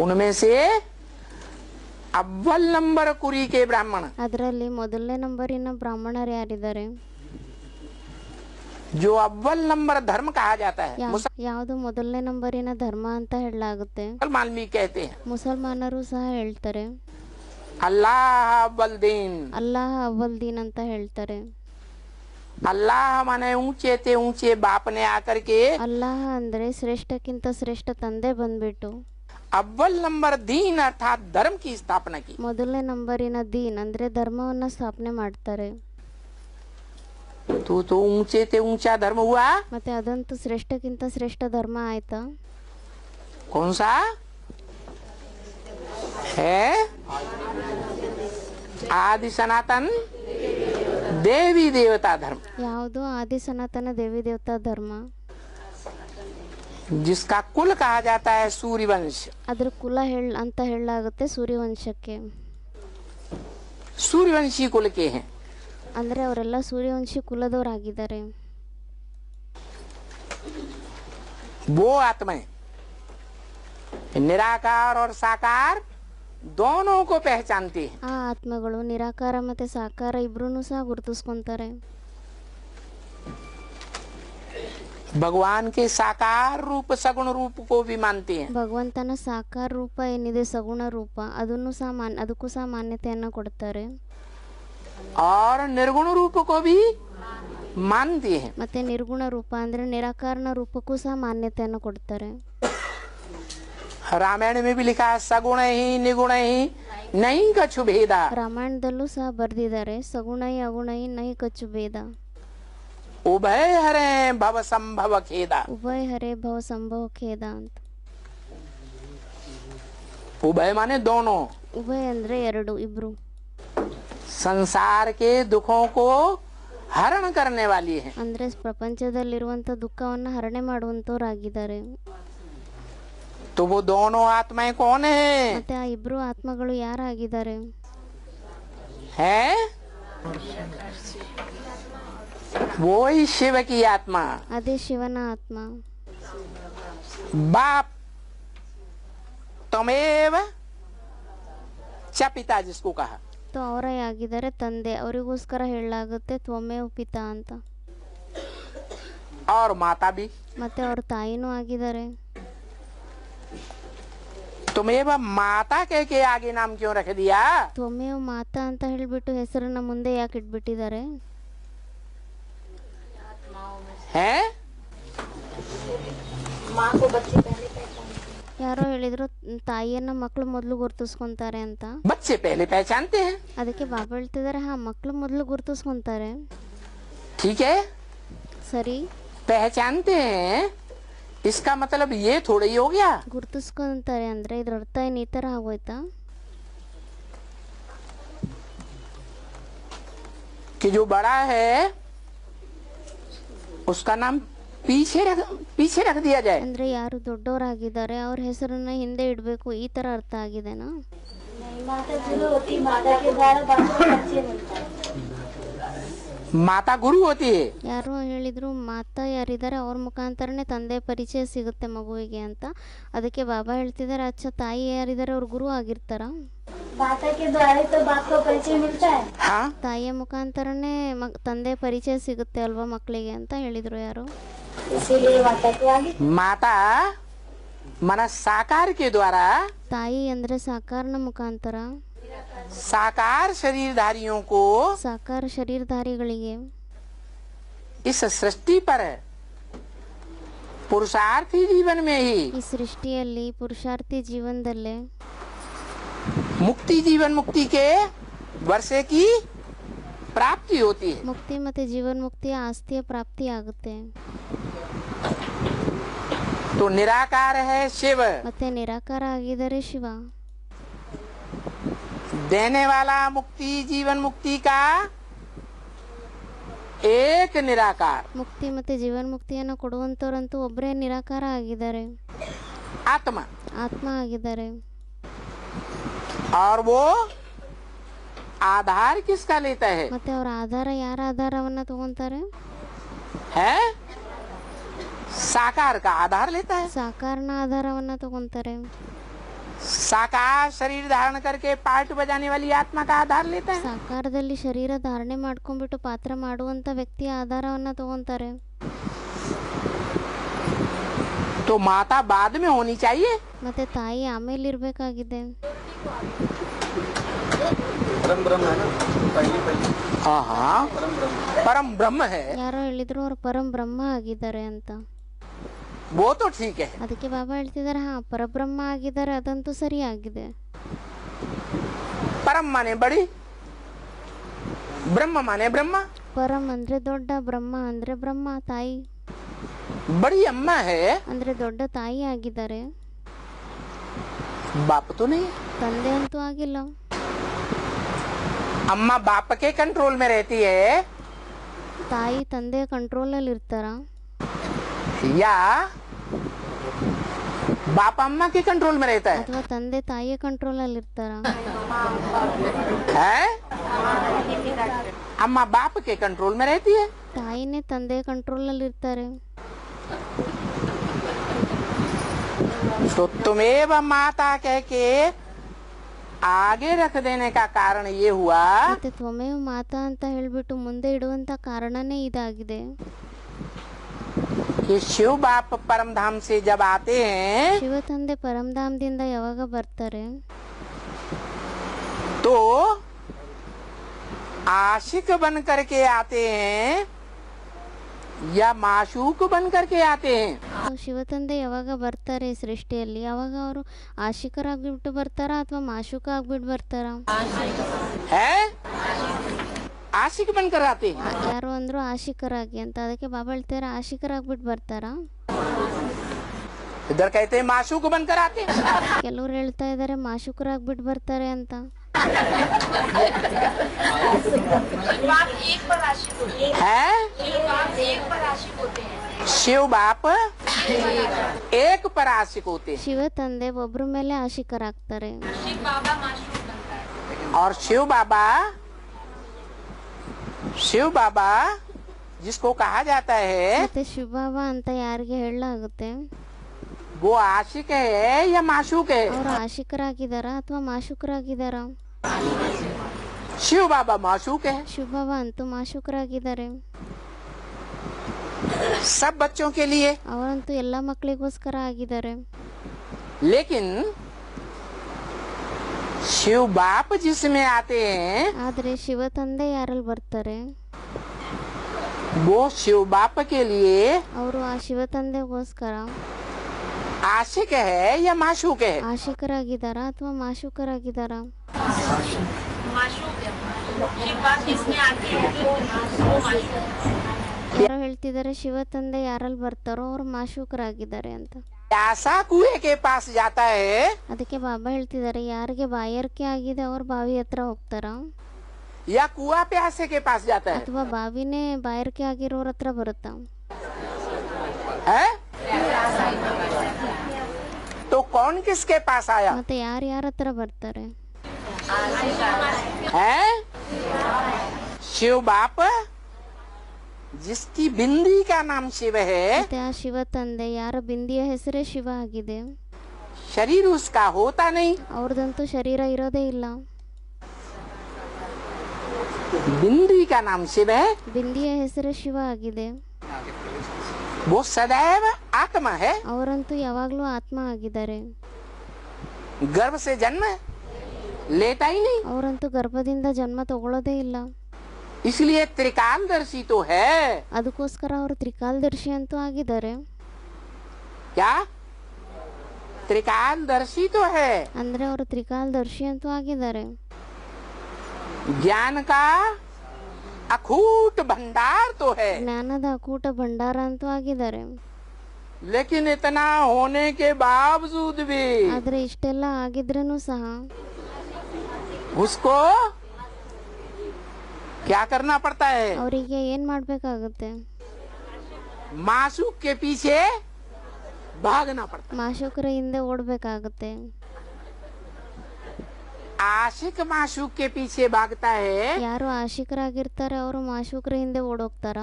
उनमें से अव्वल नंबर कुरी के ब्राह्मण, ಅದರಲ್ಲಿ ಮೊದಲನೇ ನಂಬರಿನ ಬ್ರಾಹ್ಮಣರು ಯಾರಿದ್ದಾರೆ, जो अव्वल नंबर धर्म कहा जाता है, ಯಾವುದು ಮೊದಲನೇ ನಂಬರಿನ ಧರ್ಮ ಅಂತ ಹೇಳಲಾಗುತ್ತೆ. मुसलमान भी कहते हैं। ಮುಸಲ್ಮಾನರು ಸಹ ಹೇಳ್ತಾರೆ, अल्लाह अव्वल दीन, ಅಲ್ಲಾಹ ಅವ್ವಲ್ ದೀನ್ ಅಂತ ಹೇಳ್ತಾರೆ. अल्लाह माने ऊंचे ते ऊंचे बाप ने आकर के ಅಲ್ಲಾಹ ಅಂದ್ರೆ ಶ್ರೇಷ್ಠಕ್ಕಿಂತ ಶ್ರೇಷ್ಠ ತಂದೆ ಬಂದ್ಬಿಟ್ಟು अव्वल नंबर दीन अर्थात धर्म की स्थापना की। ಮೊದಲನೇ ನಂಬರಿನ ದೀನ್ ಅಂದ್ರೆ ಧರ್ಮವನ್ನ ಸ್ಥಾಪನೆ ಮಾಡ್ತಾರೆ. तो ऊंचे ते ऊंचा धर्म हुआ, ಮತ್ತೆ ಅದಂತೂ ಶ್ರೇಷ್ಠಕ್ಕಿಂತ ಶ್ರೇಷ್ಠ ಧರ್ಮ ಆಯ್ತಾ? कौन सा है? आदि सनातन देवी देवता धर्म, ಯಾವುದು? ಆದಿ ಸನಾತನ ದೇವಿ ದೇವತಾ ಧರ್ಮ, जिसका कुल कहा जाता है सूर्यवंश। ಅದ್ರ ಕುಲ ಅಂತ ಹೇಳಲಾಗುತ್ತೆ ಸೂರ್ಯವಂಶಕ್ಕೆ. सूर्यवंशी कुल के हैं, ಅಂದ್ರೆ ಅವರೆಲ್ಲ ಸೂರ್ಯವಂಶಿ ಕುಲದವರಾಗಿದ್ದಾರೆ. वो आत्माएं निराकार और साकार दोनों को पहचानती है। ಆ ಆತ್ಮಗಳು ನಿರಾಕಾರ ಮತ್ತೆ ಸಾಕಾರ ಇಬ್ರು ಸಹ ಗುರುತಿಸ್ಕೊಂತಾರೆ. भगवान के साकार रूप सगुण रूप को भी मानती हैं। ಭಗವಂತನ ಸಾಕಾರ ರೂಪ ಏನಿದೆ ಸಗುಣ ರೂಪ ಅದನ್ನು ಸಹ ಅದಕ್ಕೂ ಸಹ ಮಾನ್ಯತೆಯನ್ನ ಕೊಡ್ತಾರೆ. और निर्गुण रूप को भी मानती हैं। ಮತ್ತೆ ನಿರ್ಗುಣ ರೂಪ ಅಂದ್ರೆ ನಿರಾಕಾರನ ರೂಪಕ್ಕೂ ಸಹ ಮಾನ್ಯತೆಯನ್ನು ಕೊಡ್ತಾರೆ. रामायण में भी लिखा है सगुण ही निगुण ही नहीं कछु भेदा। ರಾಮಾಯಣದಲ್ಲೂ ಸಹ ಬರ್ದಿದ್ದಾರೆ ಸಗುಣೈ ಅಗುಣೈ ನೈ ಕಚ್ಚು ಭೇದ. उभय हरे भव संभव खेदा। ಉಭಯ ಹರೇ ಭವ ಸಂಭವ ಖೇದ ಅಂತ. उभय माने दोनों, ಉಭಯ ಅಂದ್ರೆ ಎರಡು, ಇಬ್ರು. संसार के दुखों को हरण करने वाली है। ಅಂದ್ರೆ ಪ್ರಪಂಚದಲ್ಲಿರುವಂತ ದುಃಖವನ್ನ ಹರಣೆ ಮಾಡುವಂತವರಾಗಿದ್ದಾರೆ. तो वो दोनों आत्माएं कौन है? ಮತ್ತೆ ಆ ಇಬ್ರು ಆತ್ಮಗಳು ಯಾರಾಗಿದ್ದಾರೆ? है वो ही शिव की आत्मा, ಅದೇ ಶಿವನ ಆತ್ಮ. बाप तमेव च पिता जिसको कहा। तो ಅವರೇ ಆಗಿದ್ದಾರೆ ತಂದೆ, ಅವರಿಗೋಸ್ಕರ ಹೇಳಲಾಗುತ್ತೆ ತ್ವಮೇವ ಪಿತಾ ಅಂತ. और माता भी ಮತ್ತೆ ಅವ್ರ ತಾಯಿನೂ ಆಗಿದ್ದಾರೆ. तुम्हें माता के आगे नाम क्यों रख दिया? ತ್ವಮೇವ ಮಾತಾ ಅಂತ ಹೇಳ್ಬಿಟ್ಟು ಹೆಸರನ್ನ ಮುಂದೆ ಯಾಕೆ ಇಟ್ಬಿಟ್ಟಿದ್ದಾರೆ? है माँ को बच्चे पहले पहचानते। ಯಾರೋ ಹೇಳಿದ್ರು ತಾಯಿಯನ್ನ ಮಕ್ಕಳು ಮೊದಲು ಗುರುತಿಸ್ಕೊಂತಾರೆ ಅಂತ. बच्चे पहले पहचानते हैं, ಅದಕ್ಕೆ ಬಾಬಾ ಹೇಳ್ತಿದ್ದಾರೆ ಹಾ ಮಕ್ಕಳು ಮೊದಲು ಗುರುತಿಸ್ಕೊಂತಾರೆ. ठीक है, ಸರಿ, पहचानते हैं इसका मतलब ये थोड़ा ही हो गया ಗುರುತಿಸ್ಕೊಂತಾರೆ ಅಂದ್ರೆ ಇದ್ರ ಅರ್ಥ ಏನ್ ಈ ತರ ಆಗೋಯ್ತಾ? कि जो बड़ा है उसका नाम पीछे रख दिया जाए। ಅಂದ್ರೆ ಯಾರು ದೊಡ್ಡವರಾಗಿದ್ದಾರೆ ಅವ್ರ ಹೆಸರನ್ನ ಹಿಂದೆ ಇಡಬೇಕು, ಈ ತರ ಅರ್ಥ ಆಗಿದೆನಾ? नहीं, माता जो होती माता के द्वारा बच्चे बनता है। माता गुरु होती है। ಯಾರೋ ಹೇಳಿದರು ಮಾತಾ ಯಾರಿದ್ದಾರೆ ಅವ್ರ ಮುಖಾಂತರನೇ ತಂದೆ ಪರಿಚಯ ಸಿಗುತ್ತೆ ಮಗುವಿಗೆ ಅಂತ. ಅದಕ್ಕೆ ಬಾಬಾ ಹೇಳ್ತಿದ್ದಾರೆ, ಅಚ್ಚ ತಾಯಿ ಯಾರಿದ್ದಾರೆ ಅವ್ರ ಗುರು ಆಗಿರ್ತಾರ? माता के द्वारा तो बाप को परिचय मिलता है। हाँ, ತಾಯಿಯ ಮುಖಾಂತರನೇ ತಂದೆ ಪರಿಚಯ ಸಿಗುತ್ತೆ ಅಲ್ವಾ ಮಕ್ಕಳಿಗೆ ಅಂತ ಹೇಳಿದರು ಯಾರು. इसीलिए माता के आगे माता मन साकार के द्वारा ತಾಯಿ ಅಂದರೆ ಸಾಕಾರನ ಮುಖಾಂತರ साकार शरीरधारियों को ಸಾಕಾರ ಶರೀರಧಾರಿಗಳಿಗೆ इस सृष्टि पर पुरुषार्थी जीवन में ही ಈ ಸೃಷ್ಟಿಯಲ್ಲಿ ಪುರುಷಾರ್ಥಿ ಜೀವನದಲ್ಲೇ मुक्ति जीवन मुक्ति के वर्षे की प्राप्ति होती है। ಮುಕ್ತಿ ಮತ್ತು ಜೀವನ್ಮುಕ್ತಿಯ ಆಸ್ತಿಯ ಪ್ರಾಪ್ತಿ ಆಗುತ್ತೆ. तो निराकार है शिव, ಮತ್ತೆ ನಿರಾಕಾರ ಆಗಿದ್ದಾರೆ ಶಿವ. देने वाला मुक्ति जीवन मुक्ति का एक निराकार ಮುಕ್ತಿ ಮತ್ತೆ ಜೀವನ್ಮುಕ್ತಿಯನ್ನು ಕೊಡುವಂತವರಂತೂ ಒಬ್ಬರೇ ನಿರಾಕಾರ ಆಗಿದ್ದಾರೆ, आत्मा, ಆತ್ಮ ಆಗಿದ್ದಾರೆ. और वो आधार किसका लेता है? ಮತ್ತೆ ಅವರ ಆಧಾರ ಯಾರ ಆಧಾರವನ್ನ ತಗೊಂತಾರೆ? है साकार का आधार लेता है। ಸಾಕಾರನ ಆಧಾರವನ್ನ ತಗೊಂತಾರೆ. साकार शरीर धारण करके पार्ट बजाने वाली आत्मा का आधार लेता है। ಸಾಕಾರದಲ್ಲಿ ಶರೀರ ಧಾರಣೆ ಮಾಡ್ಕೊಂಡ್ಬಿಟ್ಟು ಪಾತ್ರ ಮಾಡುವಂತ ವ್ಯಕ್ತಿಯ ಆಧಾರವನ್ನ ತಗೊಂತಾರೆ. तो माता बाद में होनी चाहिए। ಮತ್ತೆ ತಾಯಿ ಆಮೇಲೆ ಇರ್ಬೇಕಾಗಿದೆ. हाँ, परम ब्रह्म है ಯಾರೋ ಹೇಳಿದ್ರು ಅವ್ರು ಪರಂ ಬ್ರಹ್ಮ ಆಗಿದ್ದಾರೆ ಅಂತ. वो तो ठीक है। ಅದಕ್ಕೆ ಬಾಬಾ ಹೇಳ್ತಿದ್ದಾರೆ, ಹಾ ಪರಬ್ರಹ್ಮ ಆಗಿದ್ದಾರೆ, ಅದಂತೂ ಸರಿಯಾಗಿದೆ. परम माने बड़ी, ब्रह्म माने ब्रह्मा। ಪರಂ ಅಂದ್ರೆ ದೊಡ್ಡ, ಬ್ರಹ್ಮ ಅಂದ್ರೆ ಬ್ರಹ್ಮ ತಾಯಿ. बड़ी अम्मा है, ಅಂದ್ರೆ ದೊಡ್ಡ ತಾಯಿ ಆಗಿದ್ದಾರೆ, बाप तो नहीं। ತಂದೆ ಅಂತೂ ಆಗಿಲ್ಲ. अम्मा बाप के कंट्रोल में रहती है ತಾಯಿ ತಂದೆ ಕಂಟ್ರೋಲ್ ಅಲ್ಲಿ ಇರ್ತಾರ, या बाप अम्मा के कंट्रोल में रहता है? ಅಥವಾ ತಂದೆ ತಾಯಿಯ ಕಂಟ್ರೋಲ್ ಅಲ್ಲಿ ಇರ್ತಾರ? है अम्मा बाप के कंट्रोल में रहती है। ತಾಯಿನೇ ತಂದೆ ಕಂಟ್ರೋಲ್ ಅಲ್ಲಿ ಇರ್ತಾರೆ. तो तुम्हें माता कह के आगे रख देने का कारण ये हुआ ಮತ್ತೆ ತ್ವಮೇವ ಮಾತಾ ಅಂತ ಹೇಳ್ಬಿಟ್ಟು ಮುಂದೆ ಇಡುವಂತ ಕಾರಣನೇ ಇದಾಗಿದೆ. कि शिव बाप परम धाम से जब आते हैं ಶಿವ ತಂದೆ ಪರಮಧಾಮದಿಂದ ಯಾವಾಗ ಬರ್ತಾರೆ, तो आशिक बन करके आते हैं या माशूक बन करके आते हैं? ಶಿವ ತಂದೆ ಯಾವಾಗ ಬರ್ತಾರೆ ಈ ಸೃಷ್ಟಿಯಲ್ಲಿ, ಯಾವಾಗ ಅವರು ಆಶಿಕರಾಗ್ಬಿಟ್ಟು ಬರ್ತಾರ ಅಥವಾ ಮಾಶುಕ ಆಗ್ಬಿಟ್ಟು ಬರ್ತಾರ? है आशिक बनकर आते हैं। ಯಾರು ಅಂದ್ರು ಆಶಿಕರಾಗಿ ಅಂತ. ಅದಕ್ಕೆ ಬಾಬಾ ಹೇಳ್ತಾರೆ ಆಶಿಕರಾಗ್ಬಿಟ್ಟು ಬರ್ತಾರ. इधर कहते हैं माशूक बनकर आते हैं। ಕೆಲವ್ರು ಹೇಳ್ತಾ ಇದಾರೆ ಮಾಶುಕರಾಗ್ಬಿಟ್ಟು ಬರ್ತಾರೆ ಅಂತ. है शिव बाप एक पर आशिक होते हैं ಶಿವ ತಂದೆ ಒಬ್ರ ಮೇಲೆ ಆಶಿಕರಾಗ್ತಾರೆ. और शिव बाबा जिसको कहा जाता है ಮತ್ತೆ ಶಿವಬಾಬಾ ಅಂತ ಯಾರಿಗೆ ಹೇಳಲಾಗುತ್ತೆ, वो आशिक है या माशूक है? ಅವರು ಆಶಿಕರಾಗಿದಾರ ಅಥವಾ ಮಾಶುಕರಾಗಿದಾರ? शिव बाबा माशूक है। ಶಿವಬಾಬಾ ಅಂತೂ ಮಾಶುಕರಾಗಿದ್ದಾರೆ. सब बच्चों के लिए, ಅವರಂತೂ ಎಲ್ಲ ಮಕ್ಕಳಿಗೋಸ್ಕರ ಆಗಿದ್ದಾರೆ. लेकिन शिव बाप जिसमें आते हैं ಆದ್ರೆ ಶಿವ ತಂದೆ ಯಾರಲ್ಲಿ ಬರ್ತಾರೆ, वो शिव बाप के लिए ಅವರು ಆ ಶಿವ ತಂದೆಗೋಸ್ಕರ आशिक है या माशूक है? ಆಶಿಕರಾಗಿದ್ದಾರಾ ಅಥವಾ ಮಾಶುಕರಾಗಿದ್ದಾರಾ? ಯಾರೋ ಹೇಳ್ತಿದ್ದಾರೆ ಶಿವ ತಂದೆ ಯಾರಲ್ಲಿ ಬರ್ತಾರೋ ಅವ್ರು ಮಾಶುಕರಾಗಿದ್ದಾರೆ ಅಂತ. प्यासा कुएं के पास जाता है ಅದಕ್ಕೆ ಬಾಬಾ ಹೇಳ್ತಿದ್ದಾರೆ ಯಾರಿಗೆ ಬಾಯಾರಿಕೆ ಆಗಿದೆ ಅವ್ರು ಬಾವಿ ಹತ್ರ ಹೋಗ್ತಾರ, या कुआ प्यासे के पास जाता है? ಅಥವಾ ಬಾವಿನೇ ಬಾಯಾರಿಕೆ ಆಗಿರೋರ ಹತ್ರ ಬರುತ್ತಾ? है तो कौन किसके पास आया? ಮತ್ತೆ ಯಾರ ಹತ್ರ ಬರ್ತಾರೆ? है शिव बाप जिसकी बिंदी का नाम शिव है, ಮತ್ತೆ ಆ ಶಿವ ತಂದೆ ಯಾರ ಬಿಂದಿಯ ಹೆಸರೇ ಶಿವ ಆಗಿದೆ, शरीर उसका होता नहीं। ಅವ್ರದಂತೂ ಶರೀರ ಇರೋದೇ ಇಲ್ಲ। बिंदी का नाम शिव है, ಬಿಂದಿಯ ಹೆಸರೇ ಶಿವ ಆಗಿದೆ। वो सदैव आत्मा है। ಅವರಂತೂ ಯಾವಾಗಲೂ ಆತ್ಮ ಆಗಿದ್ದಾರೆ। गर्भ से जन्म लेता ही नहीं, ಅವರಂತೂ ಗರ್ಭದಿಂದ ಜನ್ಮ ತಗೊಳ್ಳೋದೇ ಇಲ್ಲ। इसलिए त्रिकालदर्शी तो है। ಅದಕ್ಕೋಸ್ಕರ ಅವರು ತ್ರಿಕಾಲದರ್ಶಿ ಅಂತೂ ಆಗಿದ್ದಾರೆ। क्या त्रिकालदर्शी तो है। ಅಂದ್ರೆ ಅವರು ತ್ರಿಕಾಲದರ್ಶಿ ಅಂತೂ ಆಗಿದ್ದಾರೆ। ज्ञान का अखूट भंडार तो है। ಜ್ಞಾನದ ಅಕೂಟ ಭಂಡಾರ ಅಂತೂ ಆಗಿದ್ದಾರೆ। लेकिन इतना होने के बावजूद भी ಆದ್ರೆ ಇಷ್ಟೆಲ್ಲ ಆಗಿದ್ರೂ ಸಹ उसको क्या करना पड़ता है? ಅವರಿಗೆ ಏನ್ ಮಾಡ್ಬೇಕಾಗುತ್ತೆ? मासूक के पीछे भागना पड़ता ಮಾಶೂಕರ ಹಿಂದೆ ಓಡ್ಬೇಕಾಗುತ್ತೆ। है। आशिक मासूक के पीछे भागता है ಯಾರು ಆಶಿಕರಾಗಿರ್ತಾರೆ ಅವರು ಮಾಶೂಕರ ಹಿಂದೆ ಓಡೋಗ್ತಾರ,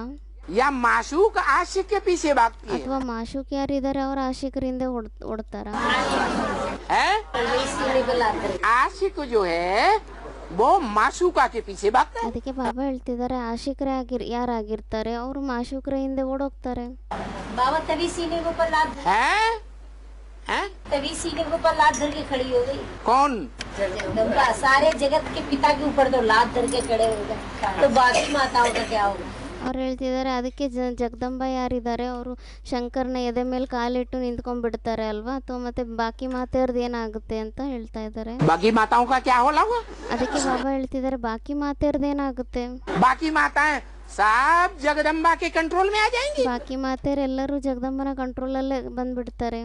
या मासूक आशिक के पीछे भागती है? ಅಥವಾ ಮಾಶೂಕ್ ಯಾರಿದ್ದಾರೆ ಅವ್ರ ಆಶಿಕರ ಹಿಂದೆ ಓಡ್ತಾರ? है? आशिक जो है वो मासूका के पीछे भागता है। ಅದಕ್ಕೆ ಬಾಬಾ ಹೇಳ್ತಿದ್ದಾರೆ ಆಶಿಕರೇ ಯಾರಾಗಿರ್ತಾರೆ ಅವರು ಮಾಶೂಕರ ಹಿಂದೆ ಓಡೋಗ್ತಾರೆ। बाबा तभी सीने के ऊपर लात है? तभी सीने के ऊपर लात धर के खड़ी हो गई। कौन? जगदम्बा सारे जगत के पिता के ऊपर तो लात धर के खड़े हो गए, तो बाकी माताओं का क्या होगा? ಅವ್ರು ಹೇಳ್ತಿದ್ದಾರೆ ಅದಕ್ಕೆ ಜಗದಂಬ ಯಾರಿದ್ದಾರೆ ಅವರು ಶಂಕರ್ನ ಎದೆ ಮೇಲೆ ಕಾಲಿಟ್ಟು ನಿಂತ್ಕೊಂಡ್ಬಿಡ್ತಾರೆ ಅಲ್ವಾ, ಅಥವಾ ಮತ್ತೆ ಬಾಕಿ ಮಾತಾಡ್ದು ಏನಾಗುತ್ತೆ ಅಂತ ಹೇಳ್ತಾ ಇದ್ದಾರೆ। बाकी माताओं का क्या होला हुआ? ಅದಕ್ಕೆ ಬಾಬಾ ಹೇಳ್ತಿದ್ದಾರೆ ಬಾಕಿ ಮಾತಾಡ್ದು ಏನಾಗುತ್ತೆ? बाकी माताएं सब जगदम्बा के कंट्रोल में आ जाएंगी। ಬಾಕಿ ಮಾತೇರು ಎಲ್ಲರೂ ಜಗದಂಬನ ಕಂಟ್ರೋಲ್ ಅಲ್ಲೇ ಬಂದ್ಬಿಡ್ತಾರೆ।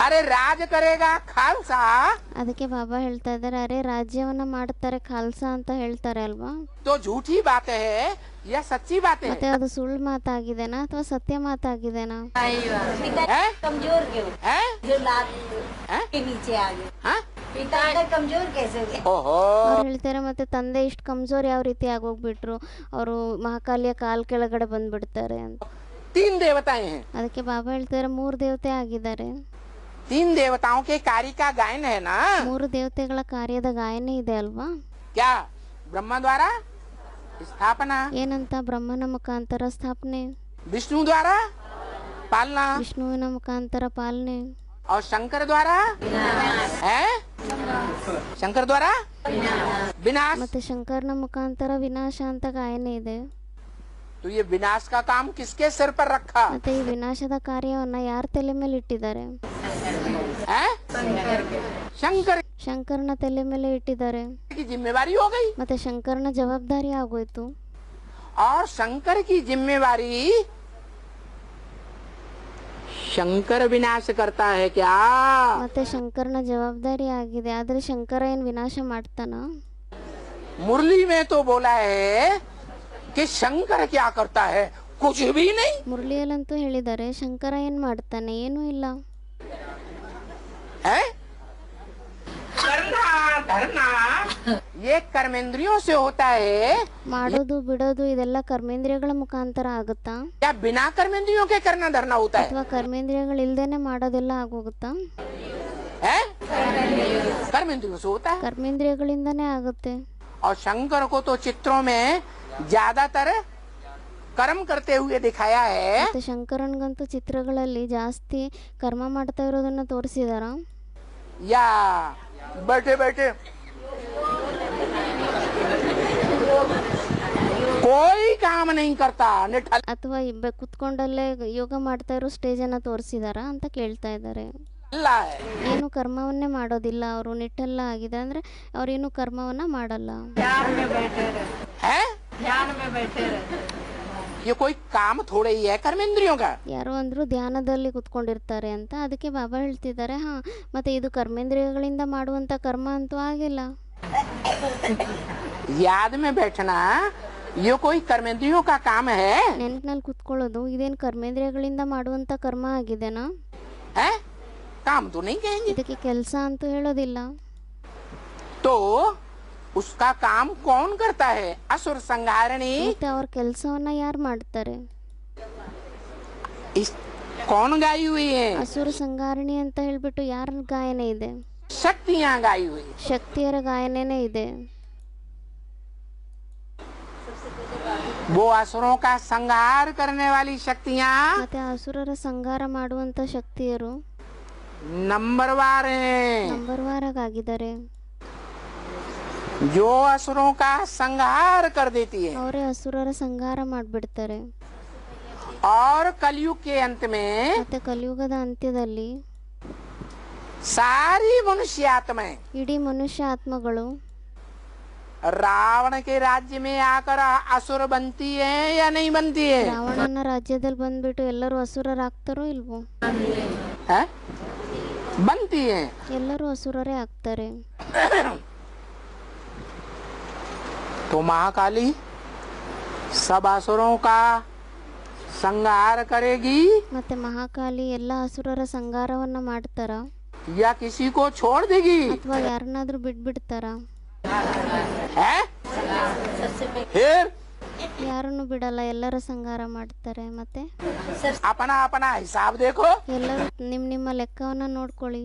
अरे राज करेगा खालसा, ಅದಕ್ಕೆ ಬಾಬಾ ಹೇಳ್ತಾ ಇದ್ದಾರೆ ಅರೆ ರಾಜ್ಯವನ್ನ ಮಾಡ್ತಾರೆ ಖಾಲ್ಸಾ ಅಂತ ಹೇಳ್ತಾರೆ ಅಲ್ವಾ, तो झूठी बात है या सच्ची बात है? ಮತ್ತೆ ಅದು ಸುಳ್ಳು ಮಾತಾಗಿದೆನಾ ಅಥವಾ ಸತ್ಯ ಮಾತಾಗಿದೆನಾ? पिता है? कमजोर क्यों है? जो लात हैं? के नीचे आ गए? हाँ? पिता अगर कमजोर कैसे हो गए? ओहो, ಅವ್ರು ಹೇಳ್ತಾರೆ ಮತ್ತೆ ತಂದೆ ಇಷ್ಟು ಕಮ್ಜೋರ್ ಯಾವ ರೀತಿ ಆಗೋಗ್ಬಿಟ್ರು, ಅವರು ಮಹಾಕಾಲಿಯ ಕಾಲ್ ಕೆಳಗಡೆ ಬಂದ್ಬಿಡ್ತಾರೆ ಅಂತ। 3 देवताएं हैं। ಅದಕ್ಕೆ ಬಾಬಾ ಹೇಳ್ತಾರೆ 3 ದೇವತೆ ಆಗಿದ್ದಾರೆ। 3 देवताओं के कार्य का गायन है ना? 3 ದೇವತೆಗಳ ಕಾರ್ಯದ ಗಾಯನ ಇದೆ ಅಲ್ವಾ? क्या? ब्रह्मा द्वारा स्थापना, ಏನಂತ? ಬ್ರಹ್ಮನ ಮುಖಾಂತರ ಸ್ಥಾಪನೆ, विष्णु द्वारा पालना, ವಿಷ್ಣುವಿನ ಮುಖಾಂತರ ಪಾಲನೆ, और शंकर द्वारा है? शंकर द्वारा विनाश। ಮತ್ತೆ ಶಂಕರ್ನ ಮುಖಾಂತರ ವಿನಾಶ ಅಂತ ಗಾಯನ ಇದೆ। तो ये विनाश का काम किसके सिर पर रखा ಮತ್ತೆ ಈ ವಿನಾಶದ ಕಾರ್ಯವನ್ನ ಯಾರ ತಲೆ ಮೇಲೆ ಇಟ್ಟಿದ್ದಾರೆ? है? शंकर ಶಂಕರ್ನ ತಲೆ ಮೇಲೆ ಇಟ್ಟಿದ್ದಾರೆ। की जिम्मेवारी हो गई, ಮತ್ತೆ ಶಂಕರ್ನ ಜವಾಬ್ದಾರಿ ಆಗೋಯ್ತು। और शंकर की जिम्मेवारी शंकर विनाश करता है क्या? ಮತ್ತೆ ಶಂಕರ್ನ ಜವಾಬ್ದಾರಿ ಆಗಿದೆ, ಆದ್ರೆ ಶಂಕರ ಏನ್ ವಿನಾಶ ಮಾಡ್ತಾನ? मुरली में तो बोला है कि शंकर क्या करता है? कुछ भी नहीं। ಮುರಳಿಯಲ್ಲಂತೂ ಹೇಳಿದ್ದಾರೆ ಶಂಕರ ಏನ್ ಮಾಡ್ತಾನೆ? ಏನೂ ಇಲ್ಲ। है? करना धरना ये कर्मेंद्रियों से होता है ಮಾಡೋದು ಬಿಡೋದು ಇದೆಲ್ಲ ಕರ್ಮೇಂದ್ರಿಯಗಳ ಮುಖಾಂತರ ಆಗುತ್ತಾ, या बिना कर्मेंद्रियों के करना धरना होता है? ಅಥವಾ ಕರ್ಮೇಂದ್ರಿಯಗಳು ಇಲ್ದೇನೆ ಮಾಡೋದೆಲ್ಲ ಆಗೋಗುತ್ತಾ? है? कर्मेंद्रियों से होता है। ಕರ್ಮೇಂದ್ರಿಯಗಳಿಂದನೇ ಆಗುತ್ತೆ। और शंकर को तो चित्रों में ज्यादातर कर्म करते हुए दिखाया है। ಮತ್ತೆ ಶಂಕರನ್ಗಂತೂ ಚಿತ್ರಗಳಲ್ಲಿ ಜಾಸ್ತಿ ಕರ್ಮ ಮಾಡ್ತಾ ಇರೋದನ್ನ ತೋರಿಸಿದಾರ, या बैठे बैठे कोई काम नहीं करता, निठल ಅಥವಾ ಕುತ್ಕೊಂಡಲ್ಲೇ ಯೋಗ ಮಾಡ್ತಾ ಇರೋ ಸ್ಟೇಜ್ ಅನ್ನ ತೋರಿಸಿದಾರ ಅಂತ ಕೇಳ್ತಾ ಇದ್ದಾರೆ। है। ಏನು ಕರ್ಮವನ್ನೇ ಮಾಡೋದಿಲ್ಲ ಅವರು, ನಿಟ್ಟೆಲ್ಲ ಆಗಿದೆ ಅಂದ್ರೆ ಅವ್ರೇನು ಕರ್ಮವನ್ನ ಮಾಡಲ್ಲ। है? ये कोई काम थोड़े ही है कर्मेंद्रियों का। ಯಾರೋ ಅಂದ್ರು ಧ್ಯಾನದಲ್ಲಿ ಕುತ್ಕೊಂಡಿರ್ತಾರೆ ಅಂತ, ಅದಕ್ಕೆ ಬಾಬಾ ಹೇಳ್ತಿದ್ದಾರೆ ಹಾ ಮತ್ತೆ ಇದು ಕರ್ಮೇಂದ್ರಿಯಗಳಿಂದ ಮಾಡುವಂತ ಕರ್ಮ ಅಂತೂ ಆಗಿಲ್ಲ। याद में बैठना ये कोई कर्मेंद्रियों का काम है? ನೆನಪಿನಲ್ಲಿ ಕುತ್ಕೊಳ್ಳೋದು ಇದೇನು ಕರ್ಮೇಂದ್ರಿಯಗಳಿಂದ ಮಾಡುವಂತ ಕರ್ಮ ಆಗಿದೆನಾ? है? काम तो नहीं कहेंगे। ಇದಕ್ಕೆ ಕೆಲಸ ಅಂತೂ ಹೇಳೋದಿಲ್ಲ। तो उसका काम कौन करता है? असुर संहारणी। ಮತ್ತೆ ಅವ್ರ ಕೆಲಸವನ್ನ ಯಾರು ಮಾಡ್ತಾರೆ? इस कौन गाई हुई है? ಅಸುರ ಸಂಗಾರಣಿ ಅಂತ ಹೇಳ್ಬಿಟ್ಟು ಯಾರ ಗಾಯನ ಇದೆ? शक्तियां गाई हुई। ಶಕ್ತಿಯರ ಗಾಯನೇನೆ ಇದೆ। वो असुरों का संहार करने वाली शक्तियां ಮತ್ತೆ ಅಸುರರ ಸಂಹಾರ ಮಾಡುವಂತ ಶಕ್ತಿಯರು नंबरवार हैं। ನಂಬರ್ ಆಗಿದ್ದಾರೆ। जो असुरों का संहार कर देती है। ಅವರೇ ಅಸುರರ ಸಂಹಾರ ಮಾಡ್ಬಿಡ್ತಾರೆ। और कलयुग के अंत में ಮತ್ತೆ ಕಲಿಯುಗದ ಅಂತ್ಯದಲ್ಲಿ सारी मनुष्य आत्माएं ಇಡೀ ಮನುಷ್ಯ ಆತ್ಮಗಳು रावण के राज्य में आकर असुर बनती है या नहीं बनती है? ರಾವಣನ ರಾಜ್ಯದಲ್ಲಿ ಬಂದ್ಬಿಟ್ಟು ಎಲ್ಲರೂ ಅಸುರರಾಗ್ತಾರೋ ಇಲ್ವೋ? है? बनती है। ಎಲ್ಲರೂ ಅಸುರರೇ ಆಗ್ತಾರೆ। तो महाकाली सब असुरों का संहार करेगी ಮತ್ತೆ ಮಹಾಕಾಲಿ ಎಲ್ಲ ಅಸುರರ ಸಂಹಾರವನ್ನ ಮಾಡ್ತಾರ या किसी को छोड़ देगी? ಅಥವಾ ಯಾರನ್ನಾದ್ರೂ ಬಿಟ್ಬಿಡ್ತಾರ? है? फिर ಯಾರನ್ನು ಬಿಡಲ್ಲ, ಎಲ್ಲರ ಸಂಹಾರ ಮಾಡ್ತಾರೆ। ಮತ್ತೆ अपना अपना हिसाब देखो। ಎಲ್ಲರೂ ನಿಮ್ಮ ಲೆಕ್ಕವನ್ನ ನೋಡ್ಕೊಳ್ಳಿ।